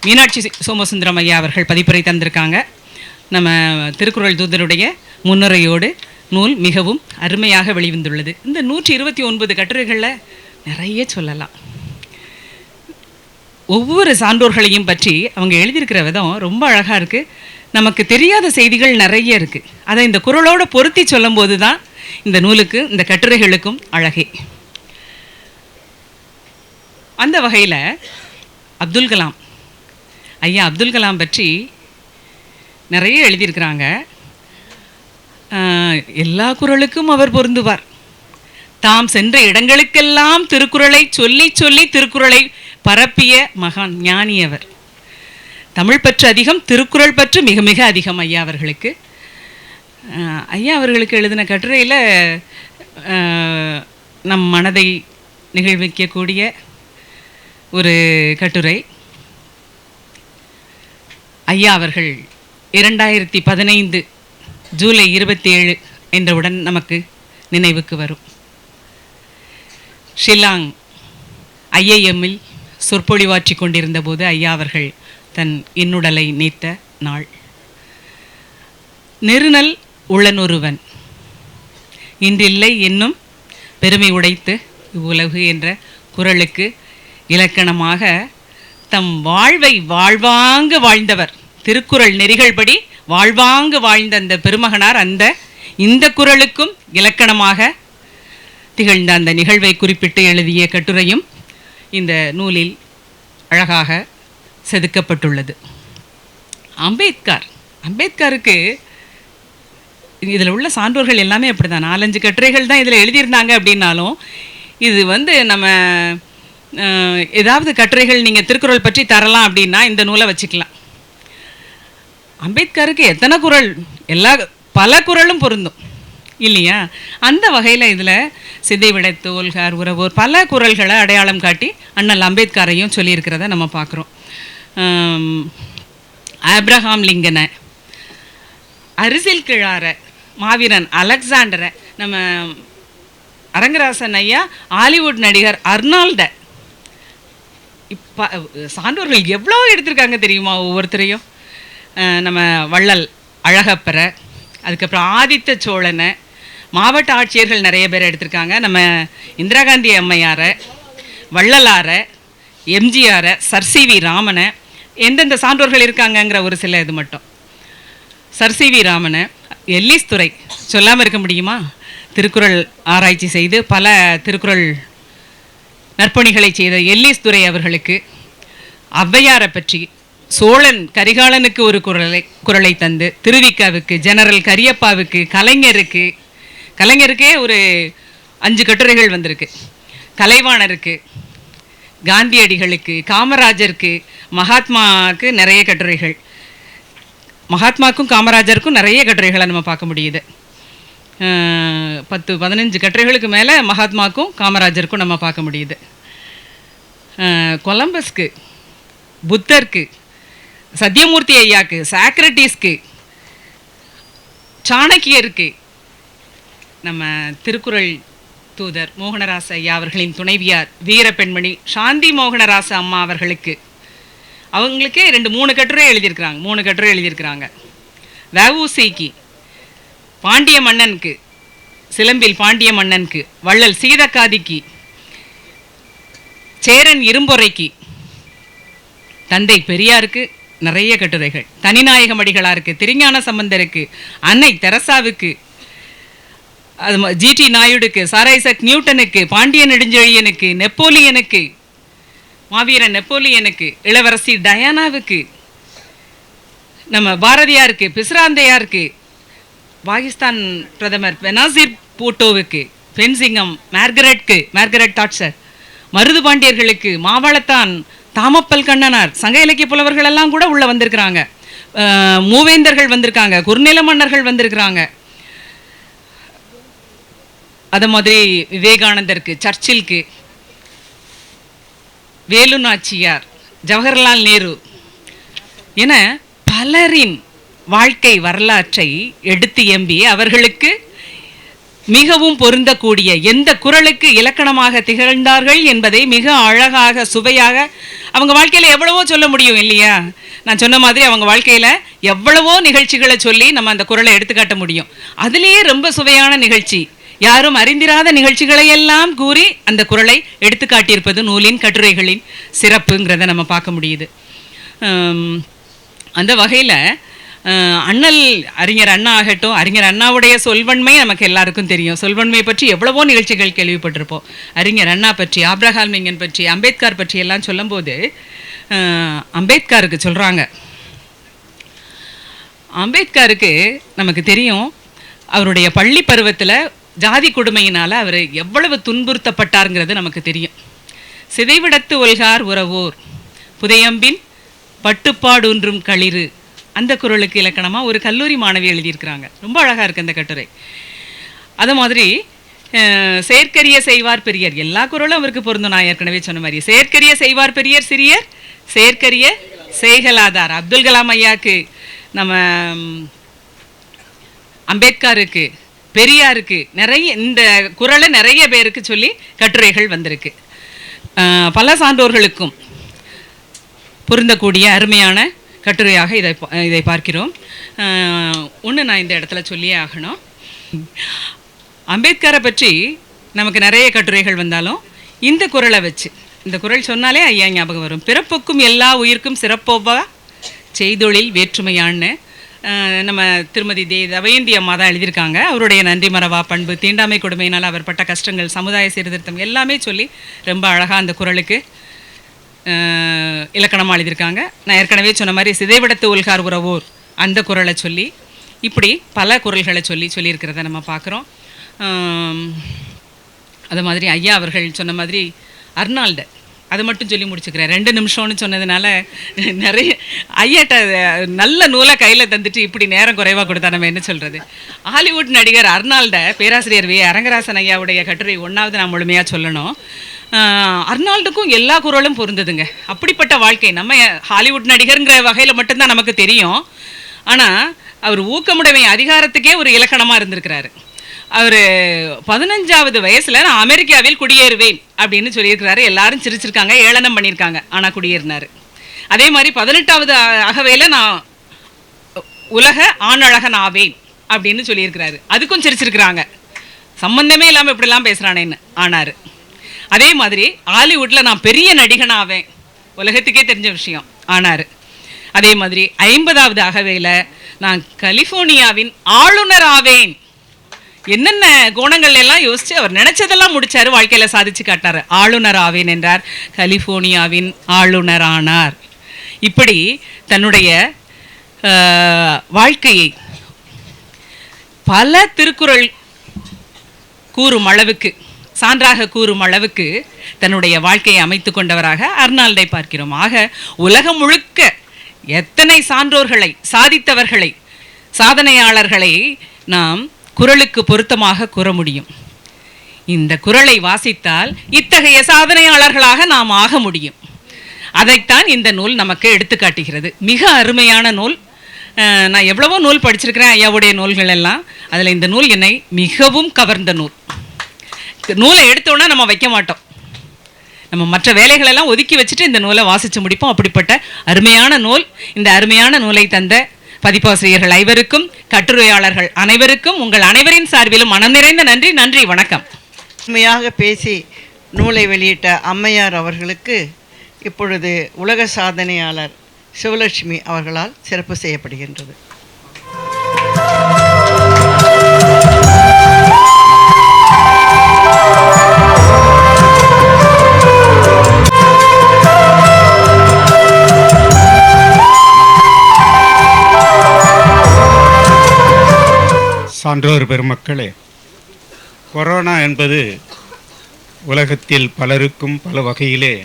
மீனாட்சி சோமசுந்தரம் ஐயா அவர்கள் பதிப்புரை தந்திருக்காங்க. நம்ம திருக்குறள் தூதருடைய முன்னுரையோடு நூல் மிகவும் அருமையாக வெளிவந்துள்ளது. இந்த 129 கட்டுரைகளில் நிறைய சொல்லலாம். ஒவ்வொரு சான்றோர்களையும் பற்றி அவங்க எழுதியிருக்கிற விதம் ரொம்ப அழகாக இருக்குது. நமக்கு தெரியாத செய்திகள் நிறைய இருக்குது. அதை இந்த குறளோடு பொருத்தி சொல்லும்போது தான் இந்த நூலுக்கு, இந்த கட்டுரைகளுக்கும் அழகே. அந்த வகையில் அப்துல் கலாம் ஐயா, அப்துல் கலாம் பற்றி நிறைய எழுதியிருக்கிறாங்க. எல்லா குறளுக்கும் அவர் பொருந்துவார். தாம் சென்ற இடங்களுக்கெல்லாம் திருக்குறளை சொல்லி சொல்லி திருக்குறளை பரப்பிய மகான் ஞானி அவர். தமிழ் பற்று அதிகம், திருக்குறள் பற்று மிக மிக அதிகம் ஐயா அவர்களுக்கு. ஐயா அவர்களுக்கு எழுதின கட்டுரையில் நம் மனதை நிகழ்விக்கக்கூடிய ஒரு கட்டுரை. ஐயா அவர்கள் 2015 ஜூலை 27 என்றவுடன் நமக்கு நினைவுக்கு வரும். ஷில்லாங் IIMல் சொற்பொழிவாற்றி கொண்டிருந்த போது ஐயா அவர்கள் தன் இன்னுடலை நீத்த நாள். நெருநல் உளனொருவன் இன்றில்லை என்னும் பெருமை உடைத்து இவ்வுலகு என்ற குறளுக்கு இலக்கணமாக தம் வாழ்வை வாழ்வாங்கு வாழ்ந்தவர், திருக்குறள் நெறிகள்படி வாழ்வாங்கு வாழ்ந்த அந்த பெருமகனார் இந்த குறளுக்கும் இலக்கணமாக திகழ்ந்த அந்த நிகழ்வை குறிப்பிட்டு எழுதிய கட்டுரையும் இந்த நூலில் அழகாக செதுக்கப்பட்டுள்ளது. அம்பேத்கருக்கு இதில் உள்ள சான்றோர்கள் எல்லாமே அப்படி தான், 4-5 கட்டுரைகள் தான் இதில் எழுதியிருந்தாங்க. அப்படின்னாலும் இது நம்ம ஏதாவது கட்டுரைகள் நீங்கள் திருக்குறள் பற்றி தரலாம் அப்படின்னா இந்த நூலை வச்சுக்கலாம். அம்பேத்கருக்கு எத்தனை குறள், பல குறளும் பொருந்தும் இல்லையா? அந்த வகையில் இதில் சிதை விடைத்து ஓல்கார் உறவோர் பல குறள்களை அடையாளம் காட்டி அண்ணல் அம்பேத்கரையும் சொல்லியிருக்கிறத நம்ம பார்க்குறோம். ஆப்ரஹாம் லிங்கனை அரிசில் கிழார மாவீரன் அலெக்சாண்டரை, நம்ம அரங்கராசன் ஐயா ஹாலிவுட் நடிகர் அர்னால்ட, இப்போ சான்றோர்கள் எவ்வளோ எடுத்திருக்காங்க தெரியுமா ஒவ்வொருத்தரையும். நம்ம வள்ளல் அழகப்பரை, அதுக்கப்புறம் ஆதித்த சோழனை, மாவட்ட ஆட்சியர்கள் நிறைய பேர் எடுத்திருக்காங்க. நம்ம இந்திரா காந்தி அம்மையாரை, வள்ளலாரை, எம்ஜிஆரை, சர்.சி.வி. ராமனை, எந்தெந்த சான்றோர்கள் இருக்காங்கங்கிற ஒரு சில இது மட்டும். சர்.சி.வி. ராமனை, எல்லிஸ் துரை சொல்லாமல் இருக்க முடியுமா? திருக்குறள் ஆராய்ச்சி செய்து பல திருக்குறள் நற்பணிகளை செய்த எல்லிஸ் துரை அவர்களுக்கு, ஔவையாரை பற்றி, சோழன் கரிகாலனுக்கு ஒரு குரலை தந்து, திருவிக்காவுக்கு, ஜெனரல் கரியப்பாவுக்கு, கலைஞருக்கே ஒரு 5 கட்டுரைகள் வந்திருக்கு, கலைவாணருக்கு, காந்தியடிகளுக்கு, காமராஜருக்கு, மகாத்மாவுக்கு நிறைய கட்டுரைகள், மகாத்மாவுக்கும் காமராஜருக்கும் நிறைய கட்டுரைகளை நம்ம பார்க்க முடியுது. 10-15 கட்டுரைகளுக்கு மேலே மகாத்மாவுக்கும் காமராஜருக்கும் நம்ம பார்க்க முடியுது. கொலம்பஸ்க்கு, புத்தருக்கு, சத்யமூர்த்தி ஐயாக்கு, சாக்ரட்டிஸ்க்கு, சாணக்கியருக்கு, நம்ம திருக்குறள் தூதர் மோகனராச ஐயா அவர்களின் துணைவியார் வீரப்பெண்மணி சாந்தி மோகனராச அம்மா அவர்களுக்கு, அவங்களுக்கே 2-3 கட்டுரை எழுதியிருக்கிறாங்க. வ.உ.சி.க்கு, பாண்டிய மன்னனுக்கு, சிலம்பில் பாண்டிய மன்னனுக்கு, வள்ளல் சீதக்காதிக்கு, சேரன் இரும்பொறைக்கு, தந்தை பெரியாருக்கு நிறைய கட்டுரைகள், தனிநாயகம் அடிகளாருக்கு, திருஞான சம்பந்தருக்கு, அன்னை தெரசாவுக்கு, அது ஜி.டி. நாயுடுக்கு, சார் ஐசக் நியூட்டனுக்கு, பாண்டிய நெடுஞ்செழியனுக்கு, நெப்போலியனுக்கு, மாவீரன் நெப்போலியனுக்கு, இளவரசி டயானாவுக்கு, நம்ம பாரதியாருக்கு, பிஸ்ராந்தையாருக்கு, பாகிஸ்தான் பிரதமர் பெனாசிர் பூட்டோவுக்கு, பென்சிங்கம் மார்கரெட் தாட்சர், மருது பாண்டியர்களுக்கு, மாவளத்தான் தாமப்பல் கண்ணனார், சங்க இலக்கிய புலவர்கள் எல்லாம் கூட உள்ள வந்திருக்கிறாங்க. மூவேந்தர்கள் வந்திருக்காங்க, குறுநில மன்னர்கள் வந்திருக்கிறாங்க. அது மாதிரி விவேகானந்தருக்கு, சர்ச்சிலுக்கு, வேலு நாச்சியார், ஜவஹர்லால் நேரு என பலரின் வாழ்க்கை வரலாற்றை எடுத்து எம்பி அவர்களுக்கு மிகவும் பொருந்தக்கூடிய எந்த குறளுக்கு இலக்கணமாக திகழ்ந்தார்கள் என்பதை மிக அழகாக சுவையாக அவங்க வாழ்க்கையில் எவ்வளவோ சொல்ல முடியும் இல்லையா? நான் சொன்ன மாதிரி அவங்க வாழ்க்கையில் எவ்வளவோ நிகழ்ச்சிகளை சொல்லி நம்ம அந்த குறளை எடுத்துக்காட்ட முடியும். அதுலேயே ரொம்ப சுவையான நிகழ்ச்சி, யாரும் அறிந்திராத நிகழ்ச்சிகளை எல்லாம் கூறி அந்த குறளை எடுத்து காட்டியிருப்பது நூலின் கட்டுரைகளின் சிறப்புங்கிறத நம்ம பார்க்க முடியுது. அந்த வகையில் அண்ணல் அறிஞர் அண்ணா ஆகட்டும், அறிஞர் அண்ணாவுடைய சொல்வன்மை நமக்கு எல்லாருக்கும் தெரியும். சொல்வன்மையை பற்றி எவ்வளவோ நிகழ்ச்சிகள் கேள்விப்பட்டிருப்போம். அறிஞர் அண்ணா பற்றி, ஆப்ரஹாம் லிங்கன் பற்றி, அம்பேத்கர் பற்றி எல்லாம் சொல்லும்போது அம்பேத்கருக்கு சொல்கிறாங்க, அம்பேத்கருக்கு நமக்கு தெரியும் அவருடைய பள்ளி பருவத்தில் ஜாதி கொடுமையினால் அவர் எவ்வளவு துன்புறுத்தப்பட்டாருங்கிறது நமக்கு தெரியும். சிதைவிடத்து ஒல்கார் உறவோர் புதையம்பின் பட்டுப்பாடொன்றும் களிறு, அந்த குறளுக்கு இலக்கணமாக ஒரு கல்லூரி மாணவி எழுதியிருக்கிறாங்க. ரொம்ப அழகாக இருக்குது அந்த கட்டுரை. அது மாதிரி செயற்கரிய செய்வார் பெரியர், எல்லா குறளும் அவருக்கு பொருந்தும். நான் ஏற்கனவே சொன்ன மாதிரி செயற்கரிய செய்வார் பெரியர் சிறியர், செயற்கரிய செய்கலாதார். அப்துல் கலாம் ஐயாவுக்கு, நம்ம அம்பேத்கருக்கு, பெரியாருக்கு நிறைய இந்த குறளை நிறைய பேருக்கு சொல்லி கட்டுரைகள் வந்திருக்கு. பல சான்றோர்களுக்கும் பொருந்தக்கூடிய அருமையான கட்டுரையாக இதை பார்க்கிறோம். ஒன்று நான் இந்த இடத்துல சொல்லியே ஆகணும். அம்பேத்கரை பற்றி நமக்கு நிறைய கட்டுரைகள் வந்தாலும் இந்த குறளை வச்சு, இந்த குறள் சொன்னாலே ஐயா ஞாபகம் வரும். பிறப்புக்கும் எல்லா உயிர்க்கும் சிறப்போவா செய்தொழில் வேற்றுமையான்னு நம்ம திருமதி தவயந்தி அம்மா தான் எழுதியிருக்காங்க. அவருடைய நன்றி மறவா பண்பு, தீண்டாமை கொடுமையினால் அவர் பட்ட கஷ்டங்கள், சமுதாய சீர்திருத்தம் எல்லாமே சொல்லி ரொம்ப அழகாக அந்த குறளுக்கு இலக்கணமாக எழுதியிருக்காங்க. நான் ஏற்கனவே சொன்ன மாதிரி சிதைவிடத்து உல்கார் உறவோர் அந்த குறளை சொல்லி, இப்படி பல குறள்களை சொல்லியிருக்கிறத நம்ம பார்க்குறோம். அது மாதிரி ஐயா அவர்கள் சொன்ன மாதிரி அர்னால்டு, அதை மட்டும் சொல்லி முடிச்சுக்கிறேன். 2 நிமிஷம்னு சொன்னதுனால நிறைய ஐயாட்ட நல்ல நூலை கையில் தந்துட்டு இப்படி நேரம் குறைவாக கொடுத்தா நம்ம என்ன சொல்கிறது. ஹாலிவுட் நடிகர் அர்னால்ட பேராசிரியர் வி அரங்கராசன் ஐயாவுடைய கட்டுரை 1வது நான் முழுமையாக சொல்லணும். அர்னால்டுக்கும் எல்லா குறளும் பொருந்ததுங்க. அப்படிப்பட்ட வாழ்க்கை நம்ம ஹாலிவுட் நடிகருங்கிற வகையில் மட்டும்தான் நமக்கு தெரியும். ஆனால் அவர் ஊக்கமுடைமை அதிகாரத்துக்கே ஒரு இலக்கணமாக இருந்திருக்கிறாரு. அவர் 15வது வயசில் நான் அமெரிக்காவில் குடியேறுவேன் அப்படின்னு சொல்லியிருக்கிறாரு. எல்லாரும் சிரிச்சிருக்காங்க, ஏளனம் பண்ணியிருக்காங்க. ஆனால் குடியேறினார். அதே மாதிரி 18வது அகவையில் நான் உலக ஆணழகன் ஆவேன் அப்படின்னு சொல்லியிருக்கிறாரு. அதுக்கும் சிரிச்சிருக்கிறாங்க, சம்பந்தமே இல்லாமல் இப்படிலாம் பேசுகிறானேன்னு ஆனார். அதே மாதிரி ஹாலிவுட்டில் நான் பெரிய நடிகன் ஆவேன், உலகத்துக்கே தெரிஞ்ச விஷயம், ஆனார். அதே மாதிரி 50வது அகவையில் நான் கலிஃபோர்னியாவின் ஆளுநர் ஆவேன். என்னென்ன குணங்கள் எல்லாம் யோசிச்சு அவர் நினைச்சதெல்லாம் முடிச்சாரு, வாழ்க்கையில சாதிச்சு காட்டார். ஆளுநர் ஆவேன் என்றார், கலிஃபோர்னியாவின் ஆளுநர் ஆனார். இப்படி தன்னுடைய வாழ்க்கையை பல திருக்குறள் கூறும் அளவுக்கு, சான்றாக கூறும் அளவுக்கு தன்னுடைய வாழ்க்கையை அமைத்து கொண்டவராக அர்னால்டை பார்க்கிறோம். ஆக உலகம் முழுக்க எத்தனை சான்றோர்களை, சாதித்தவர்களை, சாதனையாளர்களை நாம் குறளுக்கு பொருத்தமாக கூற முடியும். இந்த குறளை வாசித்தால் இத்தகைய சாதனையாளர்களாக நாம் ஆக முடியும். அதைத்தான் இந்த நூல் நமக்கு எடுத்துக்காட்டுகிறது. மிக அருமையான நூல். நான் எவ்வளவோ நூல் படிச்சிருக்கிறேன், ஐயாவுடைய நூல்கள் எல்லாம். அதில் இந்த நூல் என்னை மிகவும் கவர்ந்த நூல். நூலை எடுத்தோன்னா நம்ம வைக்க மாட்டோம், நம்ம மற்ற வேலைகளெல்லாம் ஒதுக்கி வச்சுட்டு இந்த நூலை வாசித்து முடிப்போம். அப்படிப்பட்ட அருமையான நூல். இந்த அருமையான நூலை தந்த பதிப்பாசிரியர்கள் ஐவருக்கும், கட்டுரையாளர்கள் அனைவருக்கும் உங்கள் அனைவரின் சார்பிலும் மனம் நிறைந்த நன்றி. நன்றி, வணக்கம். உண்மையாக பேசி நூலை வெளியிட்ட அம்மையார் அவர்களுக்கு இப்பொழுது உலக சாதனையாளர் சிவலட்சுமி அவர்களால் சிறப்பு செய்யப்படுகின்றது. சான்றோர் பெருமக்களே, கொரோனா என்பது உலகத்தில் பலருக்கும் பல வகையிலே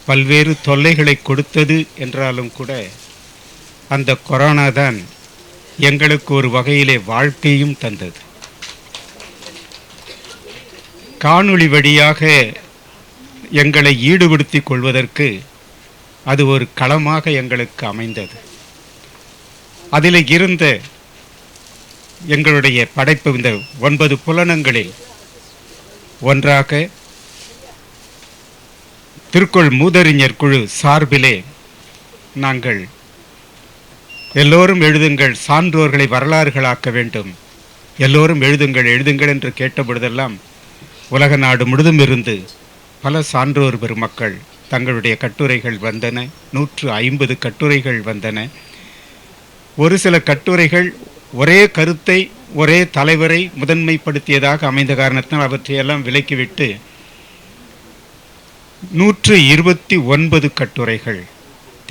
பல்வேறு தொல்லைகளை கொடுத்தது என்றாலும் கூட அந்த கொரோனா தான் எங்களுக்கு ஒரு வகையிலே வாழ்க்கையும் தந்தது. காணொளி வழியாக எங்களை ஈடுபடுத்திக் கொள்வதற்கு அது ஒரு களமாக எங்களுக்கு அமைந்தது. அதில் இருந்த எங்களுடைய படைப்பு இந்த 9 புலனங்களில் ஒன்றாக திருக்குறள் மூதறிஞர் குழு சார்பிலே நாங்கள் எல்லோரும் எழுதுங்கள், சான்றோர்களை வரலாறுகளாக்க வேண்டும், எல்லோரும் எழுதுங்கள் எழுதுங்கள் என்று கேட்டபொழுதெல்லாம் உலக நாடு முழுதும் இருந்து பல சான்றோர் பெருமக்கள் தங்களுடைய கட்டுரைகள் வந்தன. 150 கட்டுரைகள் வந்தன. ஒரு சில கட்டுரைகள் ஒரே கருத்தை, ஒரே தலைவரை முதன்மைப்படுத்தியதாக அமைந்த காரணத்தினால் அவற்றையெல்லாம் விலக்கிவிட்டு 129 கட்டுரைகள்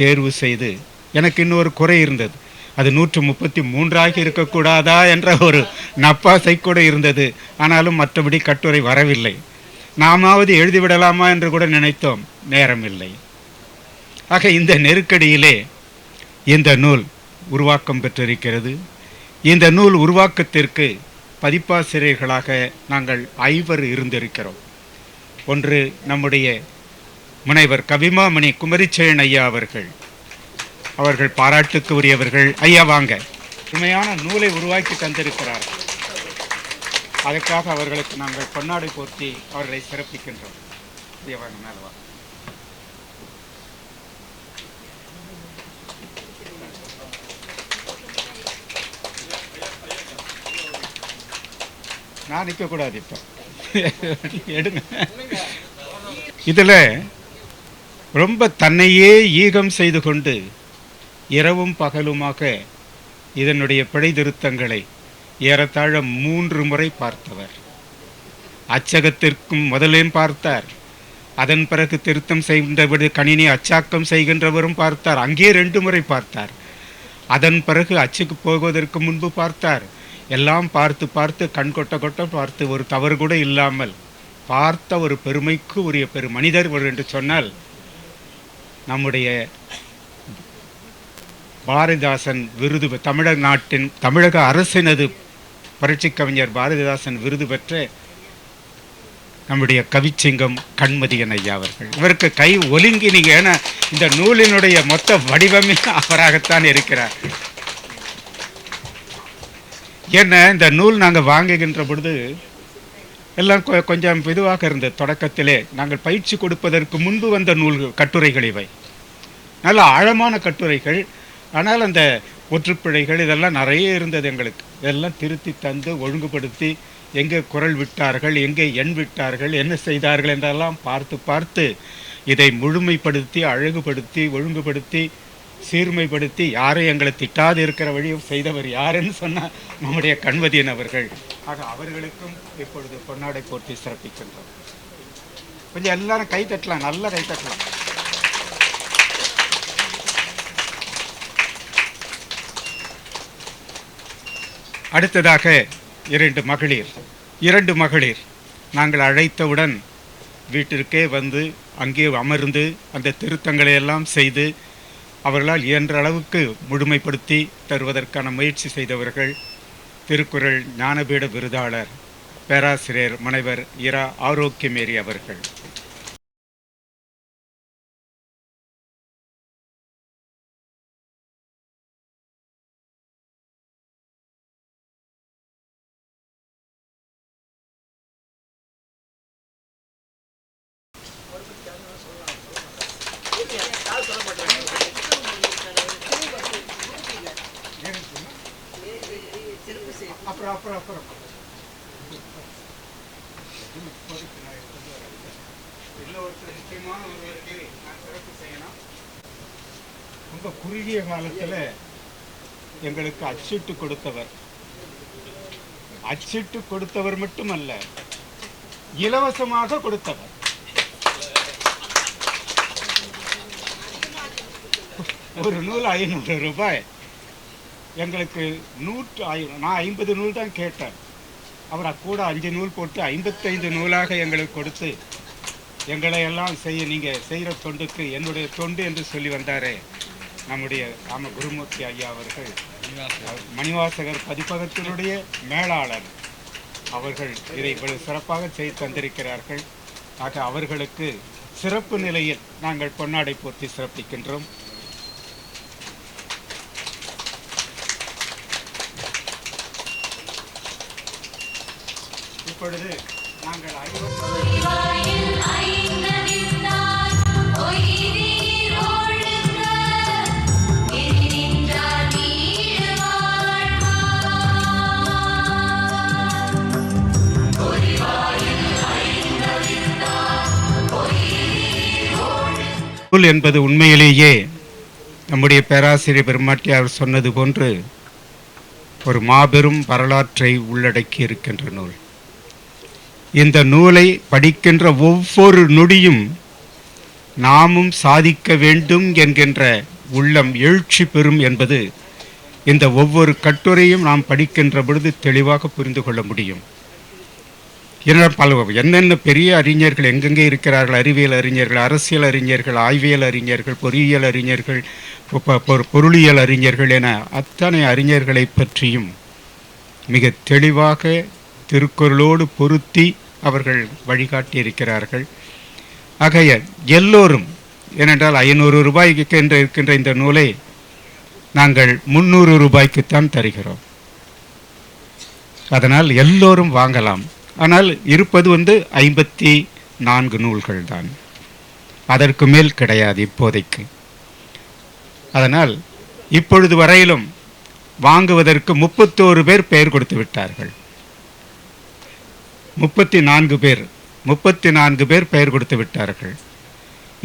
தேர்வு செய்து, எனக்கு இன்னொரு குறை இருந்தது, அது 133 இருக்கக்கூடாதா என்ற ஒரு நப்பாசை கூட இருந்தது. ஆனாலும் மற்றபடி கட்டுரை வரவில்லை. நாமாவது எழுதிவிடலாமா என்று கூட நினைத்தோம், நேரமில்லை. ஆக இந்த நெருக்கடியிலே இந்த நூல் உருவாக்கம் பெற்றிருக்கிறது. இந்த நூல் உருவாக்கத்திற்கு பதிப்பாசிரியர்களாக நாங்கள் 5 இருந்திருக்கிறோம். ஒன்று நம்முடைய முனைவர் கவிமாமணி குமரிச்செழியன் ஐயா அவர்கள் பாராட்டுக்கு உரியவர்கள். ஐயா வாங்க. உண்மையான நூலை உருவாக்கி தந்திருக்கிறார்கள். அதற்காக அவர்களுக்கு நாங்கள் பொன்னாடை போர்த்தி அவர்களை சிறப்பிக்கின்றோம். ஐயா வாங்க, மேலே வாங்க. நான் நிற்கக்கூடாது, இப்போ எடுங்க. இதில் ரொம்ப தன்னையே ஈகம் செய்து கொண்டு இரவும் பகலுமாக இதனுடைய பிழை திருத்தங்களை ஏறத்தாழ 3 முறை பார்த்தவர். அச்சகத்திற்கும் முதலையும் பார்த்தார், அதன் பிறகு திருத்தம் செய்கின்றபடி கணினி அச்சாக்கம் செய்கின்றவரும் பார்த்தார், அங்கே 2 முறை பார்த்தார். அதன் பிறகு அச்சுக்கு போவதற்கு முன்பு பார்த்தார். எல்லாம் பார்த்து பார்த்து கண் கொட்ட கொட்ட பார்த்து ஒரு தவறு கூட இல்லாமல் பார்த்த ஒரு பெருமைக்கு உரிய மனிதர் என்று சொன்னால் நம்முடைய பாரதிதாசன் விருது, தமிழக அரசினது புரட்சி கவிஞர் பாரதிதாசன் விருது பெற்ற நம்முடைய கவிச்சிங்கம் கண்மதியன் ஐயா அவர்கள். இவருக்கு கை ஒலிங்கி, நீங்கள் ஏன்னா இந்த நூலினுடைய மொத்த வடிவமே அவராகத்தான் இருக்கிறார். ஏன்னா இந்த நூல் நாங்கள் வாங்குகின்ற பொழுது எல்லாம் கொஞ்சம் இதுவாக இருந்தது. தொடக்கத்திலே நாங்கள் பயிற்சி கொடுப்பதற்கு முன்பு வந்த கட்டுரைகள் இவை. நல்ல ஆழமான கட்டுரைகள். ஆனால் அந்த ஒற்றுப்பிழைகள் இதெல்லாம் நிறைய இருந்தது எங்களுக்கு. இதெல்லாம் திருத்தி தந்து ஒழுங்குபடுத்தி எங்கே குரல் விட்டார்கள், எங்கே எண் விட்டார்கள், என்ன செய்தார்கள் என்றெல்லாம் பார்த்து பார்த்து இதை முழுமைப்படுத்தி அழகுபடுத்தி ஒழுங்குபடுத்தி சீர்மைப்படுத்தி யாரை எங்களை திட்டாது இருக்கிற வழியும் செய்தவர் யாருன்னு சொன்னால் நம்முடைய கண்மதியன் அவர்கள். ஆக அவர்களுக்கும் இப்பொழுது பொன்னாடை போர்த்தி சிறப்பிக்கின்றோம். கொஞ்சம் எல்லாரும் கை தட்டலாம், நல்லா கை தட்டலாம். அடுத்ததாக இரண்டு மகளிர் நாங்கள் அழைத்தவுடன் வீட்டிற்கே வந்து அங்கே அமர்ந்து அந்த திருத்தங்களை எல்லாம் செய்து அவர்களால் இயன்ற அளவுக்கு முழுமைப்படுத்தி தருவதற்கான முயற்சி செய்தவர்கள் திருக்குறள் ஞானபீட விருதாளர் பேராசிரியர் முனைவர் இரா ஆரோக்கியமேரி அவர்கள். ரொம்ப குறுகிய காலத்தில் எங்களுக்கு அச்சிட்டு கொடுத்தவர் மட்டுமல்ல, இலவசமாக கொடுத்தவர். ஒரு நூல் 500 ரூபாய். எங்களுக்கு நான் 50 நூல் தான் கேட்டேன். அவர் கூட 5 நூல் போட்டு 55 நூலாக எங்களுக்கு கொடுத்து எங்களை எல்லாம் நீங்கள் செய்கிற தொண்டுக்கு என்னுடைய தொண்டு என்று சொல்லி வந்தாரே நம்முடைய குருமூர்த்தி ஐயா அவர்கள், மணிவாசகர் பதிப்பகத்தினுடைய மேலாளர் அவர்கள் இதை இவ்வளவு சிறப்பாக செய்து தந்திருக்கிறார்கள். ஆக அவர்களுக்கு சிறப்பு நிலையில் நாங்கள் பொன்னாடை போர்த்தி சிறப்பிக்கின்றோம். இப்பொழுது நாங்கள் நூல் என்பது உண்மையிலேயே நம்முடைய பேராசிரியர் பெருமாட்டியார் சொன்னது போன்று ஒரு மாபெரும் வரலாற்றை உள்ளடக்கி இருக்கின்ற நூல். இந்த நூலை படிக்கின்ற ஒவ்வொரு நொடியும் நாமும் சாதிக்க வேண்டும் என்கின்ற உள்ளம் எழுச்சி பெறும் என்பது இந்த ஒவ்வொரு கட்டுரையும் நாம் படிக்கின்ற பொழுது தெளிவாக புரிந்து கொள்ள முடியும். என்னென்ன பெரிய அறிஞர்கள் எங்கெங்கே இருக்கிறார்கள், அறிவியல் அறிஞர்கள், அரசியல் அறிஞர்கள், ஆய்வியல் அறிஞர்கள், பொறியியல் அறிஞர்கள், பொருளியல் அறிஞர்கள் என அத்தனை அறிஞர்களை பற்றியும் மிக தெளிவாக திருக்குறளோடு பொருத்தி அவர்கள் வழிகாட்டி இருக்கிறார்கள். ஆகைய எல்லோரும், ஏனென்றால் 500 ரூபாய்க்கு என்று இருக்கின்ற இந்த நூலை நாங்கள் 300 ரூபாய்க்குத்தான் தருகிறோம். அதனால் எல்லோரும் வாங்கலாம். ஆனால் இருப்பது 54 நூல்கள் தான், அதற்கு மேல் கிடையாது இப்போதைக்கு. அதனால் இப்பொழுது வரையிலும் வாங்குவதற்கு 31 பேர் பெயர் கொடுத்து விட்டார்கள். 34 பேர் பெயர் கொடுத்து விட்டார்கள்.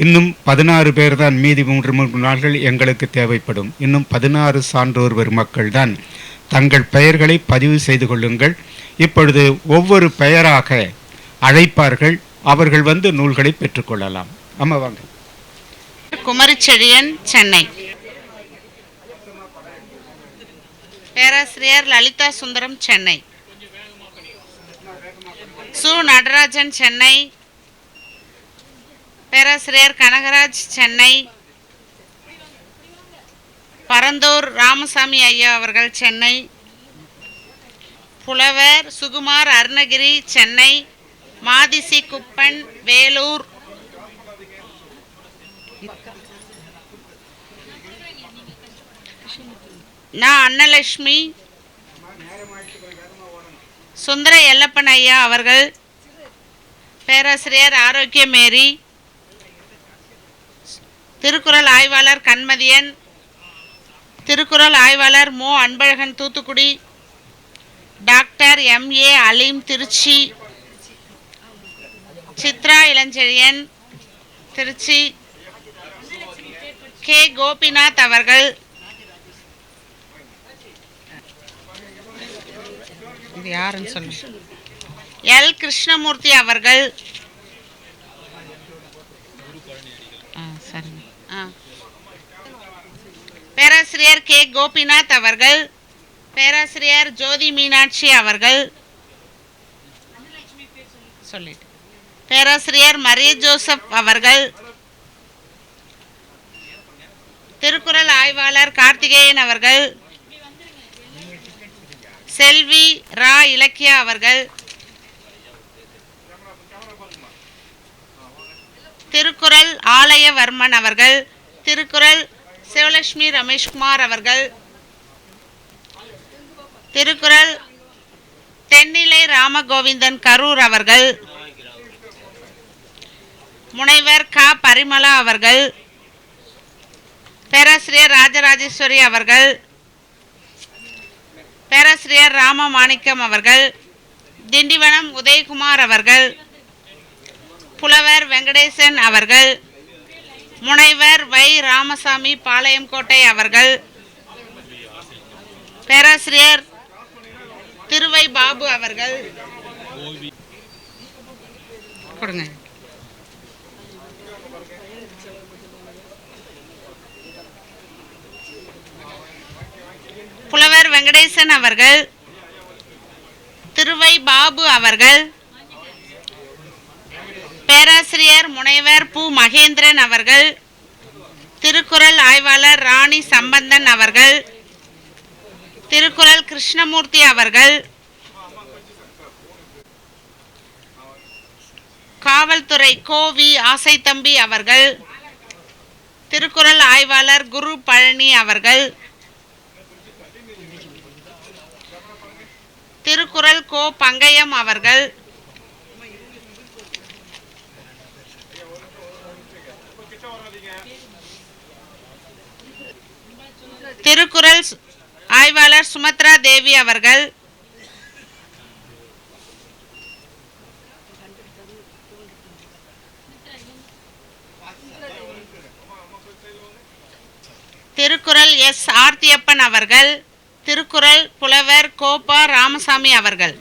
இன்னும் 16 பேர் தான், மீதி 3 நாள்கள் எங்களுக்கு தேவைப்படும். இன்னும் 16 சான்றோர் பெருமக்கள் தான் தங்கள் பெயர்களை பதிவு செய்து கொள்ளுங்கள். இப்பொழுது ஒவ்வொரு பெயராக அழைப்பார்கள், அவர்கள் வந்து நூல்களை பெற்றுக்கொள்ளலாம். அம்மா வாங்க. குமரிச்செழியன், சென்னை. பேராசிரியர் லலிதா சுந்தரம், சென்னை. சு நடராஜன், சென்னை. பேராசிரியர் கனகராஜ், சென்னை. பரந்தூர் ராமசாமி ஐயா அவர்கள், சென்னை. புலவர் சுகுமார் அருணகிரி, சென்னை. மாதிசி குப்பன், வேலூர். நான் அன்னலட்சுமி, சுந்தர எல்லப்பன் ஐயா அவர்கள், பேராசிரியர் ஆரோக்கியமேரி, திருக்குறள் ஆய்வாளர் கண்மதியன், திருக்குறள் ஆய்வாளர் மோ அன்பழகன் தூத்துக்குடி, டாக்டர் MA அலீம் திருச்சி, சித்ரா இளஞ்செழியன் திருச்சி, K கோபிநாத் அவர்கள், இது யாருன்னு சொல்லுங்க, L கிருஷ்ணமூர்த்தி அவர்கள், சரிங்க, பேராசிரியர் K கோபிநாத் அவர்கள், பேராசிரியர் ஜோதி மீனாட்சி அவர்கள், சொல்லிட்டு பேராசிரியர் மரிய ஜோசப் அவர்கள், திருக்குறள் ஆய்வாளர் கார்த்திகேயன் அவர்கள், செல்வி ரா இலக்கியா அவர்கள், திருக்குறள் ஆலயவர்மன் அவர்கள், திருக்குறள் சிவலட்சுமி ரமேஷ்குமார் அவர்கள், திருக்குறள் தென்னிலை ராமகோவிந்தன் கரூர் அவர்கள், முனைவர் க பரிமளா அவர்கள், பேராசிரியர் ராஜராஜேஸ்வரி அவர்கள், பேராசிரியர் ராமமாணிக்கம் அவர்கள், திண்டிவனம் உதயகுமார் அவர்கள், புலவர் வெங்கடேசன் அவர்கள், முனைவர் வை ராமசாமி பாளையங்கோட்டை அவர்கள், பேராசிரியர் திருவை பாபு அவர்கள், கொடுங்க, புலவர் வெங்கடேசன் அவர்கள், திருவை பாபு அவர்கள், பேராசிரியர் முனைவர் பு மகேந்திரன் அவர்கள், திருக்குறள் ஆய்வாளர் ராணி சம்பந்தன் அவர்கள், திருக்குறள் கிருஷ்ணமூர்த்தி அவர்கள், காவல்துறை கோவி ஆசைத்தம்பி அவர்கள், திருக்குறள் ஆய்வாளர் குரு பழனி அவர்கள், திருக்குறள் கோ பங்கயம் அவர்கள், திருக்குறள் ஆய்வாளர் சுமத்ரா தேவி அவர்கள், திருக்குறள் எஸ் ஆர்த்தியப்பன் அவர்கள், திருக்குறள் புலவர் கோபா ராமசாமி அவர்கள்.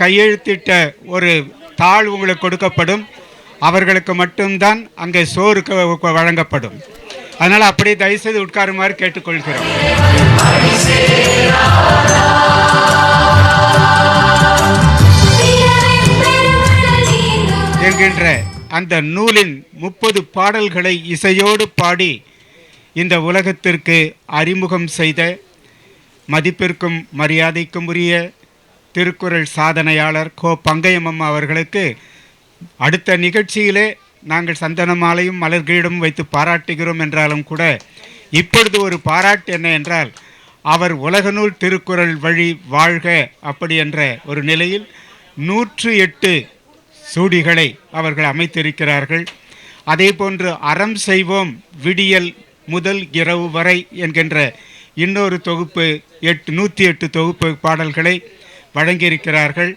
கையெழுத்திட்ட ஒரு தாள் உங்களுக்கு கொடுக்கப்படும். அவர்களுக்கு மட்டும்தான் அங்கே சோறு வழங்கப்படும். அதனால் அப்படியே தயவுசெய்து உட்காருமாறு கேட்டுக்கொள்கிறோம். என்கின்ற அந்த நூலின் 30 பாடல்களை இசையோடு பாடி இந்த உலகத்திற்கு அறிமுகம் செய்த மதிப்பிற்கும் மரியாதைக்கும் உரிய திருக்குறள் சாதனையாளர் கோ பங்கையம்மா அவர்களுக்கு அடுத்த நிகழ்ச்சியிலே நாங்கள் சந்தன மாலையும் மலர்களிடம் வைத்து பாராட்டுகிறோம் என்றாலும் கூட இப்பொழுது ஒரு பாராட்டு என்ன என்றால் அவர் உலகநூல் திருக்குறள் வழி வாழ்க அப்படி என்ற ஒரு நிலையில் 108 சூடிகளை அவர்கள் அமைத்திருக்கிறார்கள். அதே போன்று அறம் செய்வோம் விடியல் முதல் இரவு வரை என்கின்ற இன்னொரு தொகுப்பு 108 தொகுப்பு பாடல்களை வழங்கியிருக்கிறார்கள்.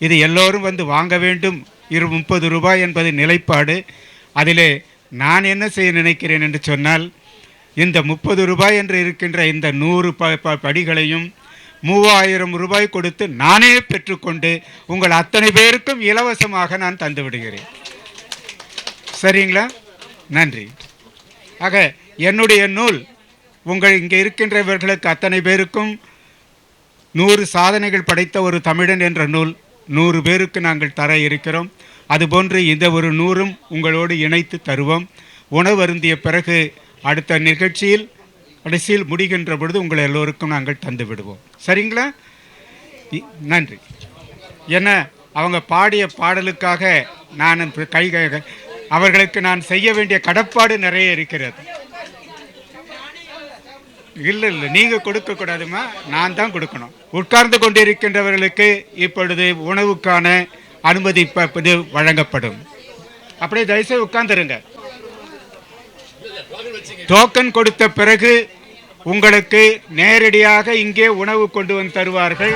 இது எல்லோரும் வந்து வாங்க வேண்டும். 30 ரூபாய் என்பது நிலைப்பாடு. அதிலே நான் என்ன செய்ய நினைக்கிறேன் என்று சொன்னால், இந்த 30 ரூபாய் என்று இருக்கின்ற இந்த 100 படிகளையும் 3000 ரூபாய் கொடுத்து நானே பெற்றுக்கொண்டு உங்கள் அத்தனை பேருக்கும் இலவசமாக நான் தந்து விடுகிறேன். சரிங்களா? நன்றி. ஆக என்னுடைய நூல் உங்கள் இங்கே இருக்கின்றவர்களுக்கு அத்தனை பேருக்கும் 100 சாதனைகள் படைத்த ஒரு தமிழன் என்ற நூல் 100 பேருக்கு நாங்கள் தர இருக்கிறோம். அதுபோன்று இந்த ஒரு 100ம் உங்களோடு இணைத்து தருவோம். உணவு அருந்திய பிறகு அடுத்த நிகழ்ச்சியில் கடைசியில் முடிகின்ற பொழுது உங்கள் எல்லோருக்கும் நாங்கள் தந்து விடுவோம். சரிங்களா? நன்றி. என்ன அவங்க பாடிய பாடலுக்காக நான் அவர்களுக்கு நான் செய்ய வேண்டிய கடப்பாடு நிறைய இருக்கிறது. இல்லை நீங்கள் கொடுக்கக்கூடாதுமா, நான் தான் கொடுக்கணும். உட்கார்ந்து கொண்டிருக்கின்றவர்களுக்கு இப்பொழுது உணவுக்கான அனுமதி வழங்கப்படும். அப்படியே தயவுசெய்து உட்கார்ந்துருங்க. டோக்கன் கொடுத்த பிறகு உங்களுக்கு நேரடியாக இங்கே உணவு கொண்டு வந்து தருவார்கள்.